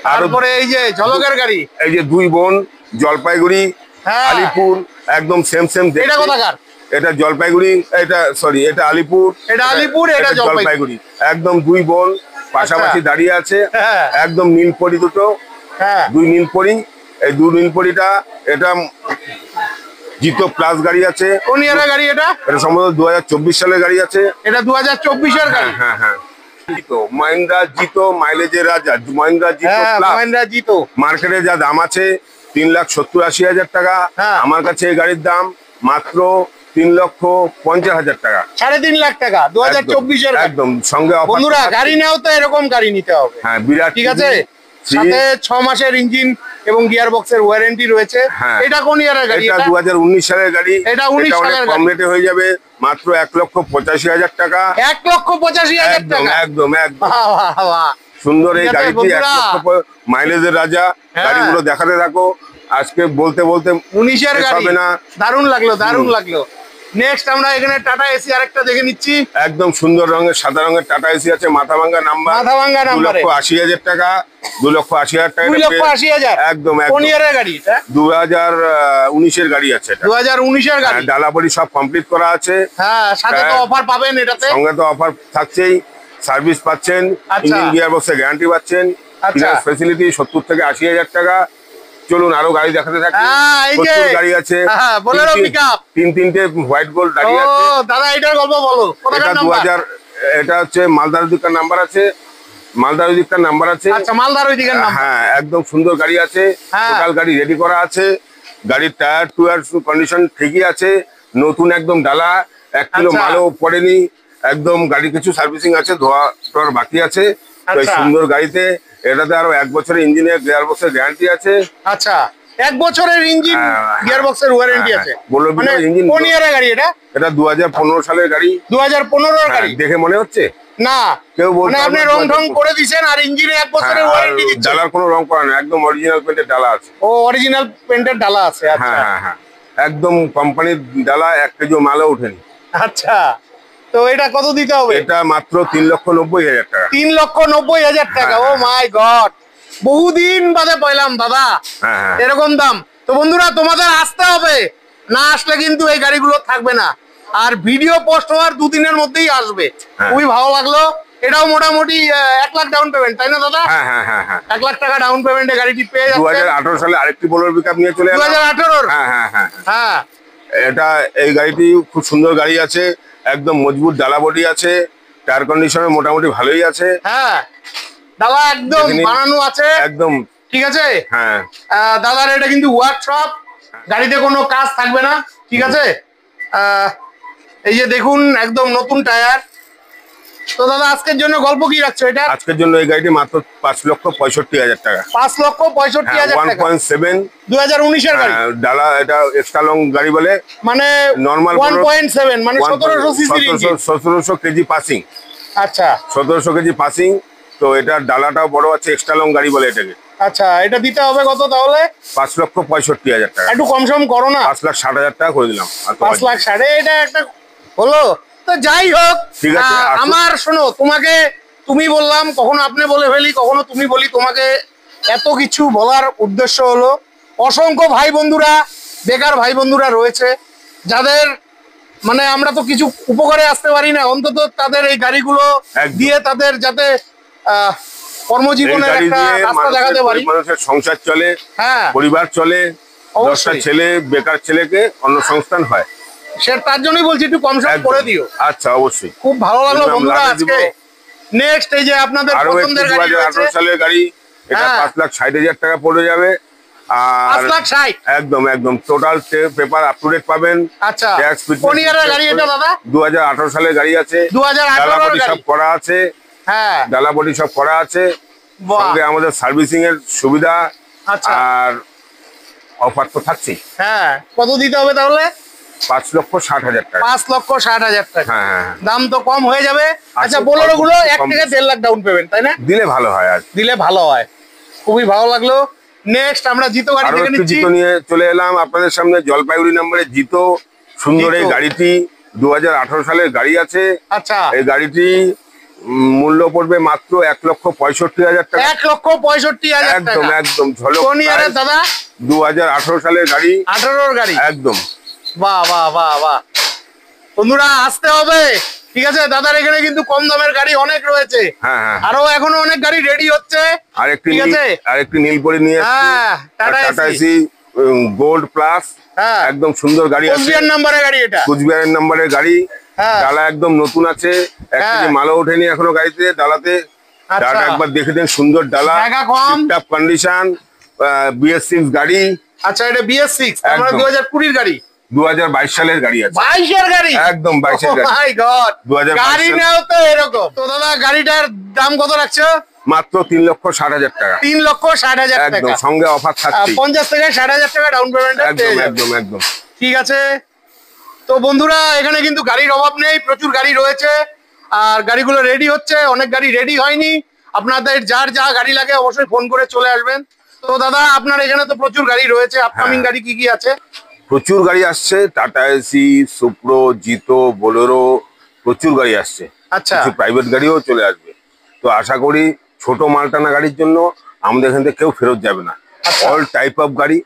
তারপরে এই যে ঝলকের গাড়ি, এই যে 2 বোন, জলপাইগুড়ি আলিপুর, একদম সেম এটা কোথাকার? এটা জলপাইগুড়ি, এটা আলিপুর, এটা জলপাইগুড়ি। একদম 2 বোন পাশাপাশি দাঁড়িয়ে আছে। একদম নীলপরি দুটো, 2 নীলপরি। এই 2 নীলপরিটা, এটা জিতো প্লাস গাড়ি আছে। কোন ইয়ারের গাড়ি এটা? এটা সম্ভবত 2024 সালের গাড়ি আছে। এটা 2024-এর গাড়ি। হ্যাঁ, মহিন্দ্রা জিতো, মাইলেজের রাজা মহিন্দ্রা জিতো প্লাস। মহিন্দ্রা জিতো মার্কেটে যা দাম আছে 3,70,80,000 টাকা। আমার কাছে এই গাড়ির দাম মাত্র 3,50,000 টাকা। 3.5 লাখ টাকা 2024-এর। একদম সঙ্গে অফার। বন্ধুরা, গাড়ি নাও তো এরকম গাড়ি নিতে হবে। হ্যাঁ, বিরাট, ঠিক আছে। সাথে 6 মাসের ইঞ্জিন এবং গিয়ার বক্সের ওয়ারেন্টি রয়েছে। এটা কোন ইয়ারের গাড়ি? এটা 2019 সালের গাড়ি। এটা 19 সালের গাড়ি। কম রেটে হয়ে যাবে, মাত্র 1,85,000 টাকা। 1,85,000 টাকা। একদম বাহ। সুন্দর এই গাড়িটি, 1 লক্ষ মাইলেজের রাজা। গাড়িগুলো দেখাতে থাকো, আজকে বলতে 19-এর গাড়ি হবে না। দারুণ লাগলো। নেক্সট আমরা এখানে টাটা এসি আরেকটা দেখে নিচ্ছি। একদম সুন্দর রঙের, সাদা রঙের টাটা এসি আছে, মাথাভাঙ্গা নাম্বার। 2,80,000 টাকা। 2,80,000 টাকা। 2,80,000 একদম। কোন ইয়ারের গাড়ি এটা? 2019-এর গাড়ি আছে এটা। 2019-এর গাড়ি। ডালাপড়ি সব কমপ্লিট করা আছে। হ্যাঁ, সাথে তো অফার পাবেন এটাতে। সঙ্গে তো অফার থাকছেই, সার্ভিস পাচ্ছেন, ইঞ্জিন গিয়ার বক্সে গ্যারান্টি পাচ্ছেন, ফিনান্স ফ্যাসিলিটি 70 থেকে 80,000 টাকা। চলুন আরো গাড়ি দেখাতে থাকি। প্রচুর গাড়ি আছে। বোলেরো পিকআপ 3-3টে হোয়াইট গোল্ড গাড়ি আছে। দাদা এটার গল্প বলো। এটা 2000, এটা হচ্ছে মালদার দোকান নাম্বার আছে। মালদার ওই দিকটার নাম্বার আছে। আচ্ছা, মালদার ওই দিকের নাম্বার। হ্যাঁ, একদম সুন্দর গাড়ি আছে, হ্যাঁ। টোটাল গাড়ি রেডি করা আছে, গাড়ির টায়ার টুয়ার কন্ডিশন ঠিকই আছে, নতুন একদম ডালা, 1 কিলো আচ্ছা। মালও পড়েনি, একদম গাড়ি কিছু সার্ভিসিং আছে, ধোয়া টোয়ার বাকি আছে। তো এই আচ্ছা। সুন্দর গাড়িতে এটাতে আরো 1 বছরের ইঞ্জিনের গিয়ার বক্সের গ্যারান্টি আছে। আচ্ছা, 1 বছরের ইঞ্জিন গিয়ার বক্সের ওয়ারেন্টি আছে। বললো মানে ইঞ্জিন কোন ইয়ারের গাড়ি এটা? এটা 2015 সালের গাড়ি। 2015 গাড়ি দেখে মনে হচ্ছে না, কেউ বলতে মানে আপনি পারবে রং না। ঢং করে দিয়েছেন আর ইঞ্জিনে 1 বছরের ওয়ারেন্টি দিচ্ছেন। ডালার কোনো রং করা না, একদম অরিজিনাল পেন্টের ডালা আছে। ও, অরিজিনাল পেন্টের ডালা আছে। আচ্ছা হ্যাঁ, একদম কোম্পানির ডালা, 1 কেজি মালও ওঠেনি। আচ্ছা, তো এটা কত দিতে হবে? এটা মাত্র 3,90,000 টাকা। 3,90,000 টাকা। ও মাই গড, বহুদিন বাদে পাইলাম দাদা হ্যাঁ। এরকম দাম। তো বন্ধুরা, তোমাদের আসতে হবে, না আসলে কিন্তু এই গাড়িগুলো থাকবে না। আর ভিডিও পোস্ট হওয়ার 2 দিনের মধ্যেই আসবে। খুবই ভালো লাগলো। এটাও মোটামুটি 1 লাখ ডাউন পেমেন্ট, তাই না দাদা? হ্যাঁ। 1 লাখ টাকা ডাউন পেমেন্টে গাড়িটি পেয়ে যাচ্ছে। 2018 সালে আরেকটি বোলেরো পিকআপ নিয়ে চলে এলাম। 2018? হ্যাঁ। এটা এই গাড়িটি খুব সুন্দর গাড়ি আছে, একদম মজবুত ডালা বডি আছে, টায়ার কন্ডিশনে মোটামুটি ভালোই আছে। হ্যাঁ, ডালা একদম বানানো আছে একদম ঠিক আছে। হ্যাঁ, দাদার এটা কিন্তু ওয়ার্কশপ, গাড়িতে কোনো কাজ থাকবে না, ঠিক আছে। এই যে দেখুন, একদম নতুন টায়ার। তো দাদা, আজকের জন্য গল্প কি রাখছো এটা? আজকের জন্য এই গাড়িটি মাত্র 5,65,000 টাকা। 5,65,000 টাকা। 1.7 2019 এর গাড়ি। ডালা, এটা এক্সট্রা লং গাড়ি বলে, মানে নরমাল 1.7 মানে 1700 সিসির ইঞ্জিন। 1700 KG passing. আচ্ছা 1700 কেজি পাসিং। তো এটা ডালাটাও বড় আছে, এক্সট্রা লং গাড়ি বলে এটাকে। আচ্ছা, এটা দিতে হবে কত তাহলে? 5,65,000 টাকা। একটু কম সম করো না। 5,60,000 টাকা করে দিলাম। 5,60,000 এটা একটা হলো। তো যাই হোক, ঠিক আছে, আসুন। আমার শোনো, তোমাকে তুমি বললাম, কখনো আপনি বলে ফেলি, কখনো তুমি বলি, তোমাকে এত কিছু বলার উদ্দেশ্য হলো অসংখ্য ভাই বন্ধুরা, বেকার ভাই বন্ধুরা রয়েছে, যাদের মানে আমরা তো কিছু উপকারে আসতে পারি না, অন্তত তাদের এই গাড়িগুলো একদম। দিয়ে তাদের যাতে কর্মজীবনের একটা রাস্তা দেখাতে পারি, মানুষের সংসার চলে, হ্যাঁ পরিবার চলে, 10টা অবশ্যই। ছেলে বেকার ছেলেকে অন্য সংস্থান হয়। সে তার জন্যই বলছি একটু কম সম করে দিও। আচ্ছা, অবশ্যই। খুব ভালো লাগলো আমি বন্ধুরা লাগিয়ে আজকে। নেক্সট এই যে আপনাদের আরো একটি পছন্দের গাড়ি রয়েছে 2018 সালের গাড়ি, এটা হ্যাঁ। 5,60,000 টাকা পড়ে যাবে। আর 5,60,000 একদম total paper up to date পাবেন। আচ্ছা, ট্যাক্স কোন ইয়ারের গাড়ি এটা দাদা? 2018 সালের গাড়ি আছে। 2018 ডালা বডি গাড়ি। সব করা আছে। হ্যাঁ, ডালা বডি সব করা আছে। বাহ। সঙ্গে আমাদের সার্ভিসিং এর সুবিধা। আচ্ছা। আর অফার তো থাকছেই। হ্যাঁ, কত দিতে হবে তাহলে? 5,60,000 টাকা। 5,60,000 টাকা। হ্যাঁ। দাম তো কম হয়ে যাবে। আচ্ছা, অল্প বোলেরো গুলো কিছু 1 কম থেকে 1.5 লাখ ডাউন পেমেন্ট, তাই না? দিলে ভালো হয়। আর দিলে ভালো হয়। খুবই ভালো লাগলো। নেক্সট আমরা জিতো গাড়ি আরো দেখে একটু নিচ্ছি। জিতো নিয়ে চলে এলাম আপনাদের সামনে। জলপাইগুড়ি নম্বরে জিতো, সুন্দর এই জিতো। গাড়িটি 2018 সালের গাড়ি আছে। আচ্ছা, এই গাড়িটি মূল্য পড়বে মাত্র 1,65,000 টাকা। 1,65,000 টাকা। একদম ঝলক কোন ইয়ারের দাদা? 2018 সালের গাড়ি। 18 গাড়ি। একদম। বাহ বাহ বাহ বাহ, বন্ধুরা আসতে হবে, ঠিক আছে। দাদার এখানে কিন্তু কম দামের গাড়ি অনেক রয়েছে। হ্যাঁ। আরো এখনো অনেক গাড়ি রেডি হচ্ছে। ঠিক আছে। আরেকটি নীলপরি নিয়ে হ্যাঁ, টাটা এসি গোল্ড প্লাস। হ্যাঁ, একদম সুন্দর গাড়ি আছে। কুচবিহার নাম্বারের গাড়ি এটা। কুচবিহারের নম্বরের গাড়ি। হ্যাঁ। ডালা একদম নতুন আছে, 1 হ্যাঁ। কেজি মালও ওঠেনি এখনো গাড়িতে, ডালাতে। আচ্ছা। ডালাটা একবার দেখে দিন, সুন্দর ডালা, জায়গা কম। টিপটপ কন্ডিশন, BS6 গাড়ি। আচ্ছা, এটা BS6, আমরা একদম। 2020 গাড়ি। 2022 সালের গাড়ি আছে। 22 এর গাড়ি। একদম 22 এর গাড়ি। মাই গড, 2022 গাড়ি নাও তো এরকম। তো দাদা, গাড়িটার দাম কত রাখছো? মাত্র 3,60,000 টাকা। 3,60,000 একদম, টাকা। সঙ্গে অফার থাকছে। 50 থেকে 60,000 টাকা ডাউন পেমেন্ট। একদম। ঠিক আছে। তো বন্ধুরা, এখানে কিন্তু গাড়ির অভাব নেই, প্রচুর গাড়ি রয়েছে। আর গাড়িগুলো রেডি হচ্ছে, অনেক গাড়ি রেডি হয়নি। আপনাদের যার যা গাড়ি লাগে অবশ্যই ফোন করে চলে আসবেন। তো দাদা, আপনার এখানে তো প্রচুর গাড়ি রয়েছে, আপকামিং গাড়ি কি কি আছে? প্রচুর গাড়ি আসছে, টাটা এসি, সুপ্রো, জিতো, বোলেরো, প্রচুর গাড়ি আসছে। আচ্ছা, কিছু প্রাইভেট গাড়িও চলে আসবে। তো আশা করি ছোট মালটানা গাড়ির জন্য আমাদের এখান থেকে কেউ ফেরত যাবে না। অল টাইপ অফ গাড়ি,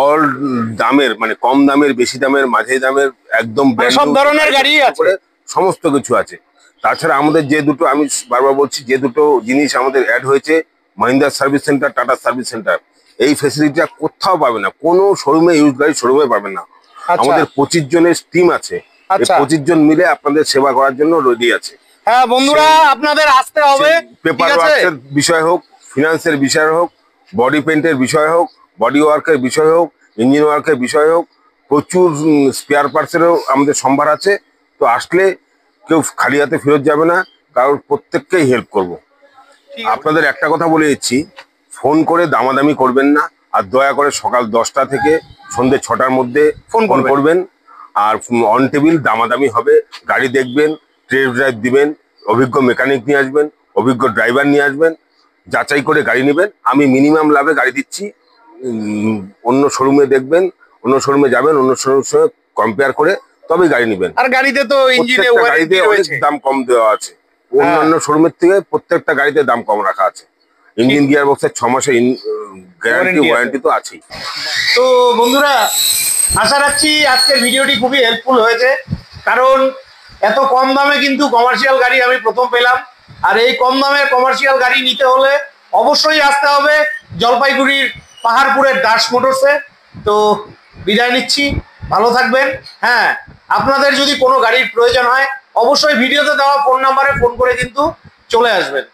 অল দামের, মানে কম দামের, বেশি দামের, মাঝে দামের, একদম সব ধরনের গাড়ি আছে, সমস্ত কিছু আছে। তাছাড়া আমাদের যে দুটো, আমি বারবার বলছি, যে দুটো জিনিস আমাদের অ্যাড হয়েছে, Mahindra service centre, tata service centre, এই ফেসিলিটিটা কোথাও পাবে না, কোনো শোরুমে, ইউজ গাড়ি শোরুমে পাবেন না। আমাদের 25 জনের টিম আছে। 25 জন মিলে আপনাদের সেবা করার জন্য রেডি আছে। হ্যাঁ বন্ধুরা, আপনাদের আসতে হবে, পেপার ঠিক আছে? ওয়ার্কের বিষয় হোক, ফিনান্সের বিষয় হোক, বডি পেন্টের বিষয় হোক, বডি ওয়ার্কের বিষয় হোক, ইঞ্জিন ওয়ার্কের বিষয় হোক, প্রচুর স্পেয়ার পার্টসেরও আমাদের সম্ভার আছে। তো আসলে কেউ খালি হাতে ফেরত যাবে না, কারণ প্রত্যেককেই হেল্প করব। ঠিক আছে। আপনাদের একটা কথা বলে দিচ্ছি, ফোন করে দামাদামি করবেন না, আর দয়া করে সকাল 10টা থেকে সন্ধ্যে 6টার মধ্যে ফোন ফোন করবেন। করবেন। আর অন টেবিল দামাদামি হবে, গাড়ি দেখবেন, টেস্ট ড্রাইভ দিবেন, অভিজ্ঞ মেকানিক নিয়ে আসবেন, অভিজ্ঞ ড্রাইভার নিয়ে আসবেন, যাচাই করে গাড়ি নেবেন। আমি মিনিমাম লাভে গাড়ি দিচ্ছি। অন্য শোরুমে দেখবেন, অন্য শোরুমে যাবেন, অন্য শোরুমের সঙ্গে কম্পেয়ার করে তবেই গাড়ি নেবেন। আর গাড়িতে তো ইঞ্জিনে প্রত্যেকটা ওয়ারেন্টি গাড়িতে অনেক রয়েছে। দাম কম দেওয়া আছে, অন্যান্য শোরুমের থেকে প্রত্যেকটা গাড়িতে দাম কম রাখা আছে। ইঞ্জিন গিয়ার বক্সের 6 মাসের গ্যারান্টি, Warranty আছে। ওয়ারেন্টি তো আছেই। তো বন্ধুরা, আশা রাখছি আজকের ভিডিওটি খুবই হেল্পফুল হয়েছে, কারণ এত কম দামে কিন্তু কমার্শিয়াল গাড়ি আমি প্রথম পেলাম। আর এই কম দামের কমার্শিয়াল গাড়ি নিতে হলে অবশ্যই আসতে হবে জলপাইগুড়ির পাহাড়পুরের দাস মোটরসে। তো বিদায় নিচ্ছি, ভালো থাকবেন। হ্যাঁ, আপনাদের যদি কোনো গাড়ির প্রয়োজন হয় অবশ্যই ভিডিওতে দেওয়া ফোন নাম্বারে ফোন করে কিন্তু চলে আসবেন।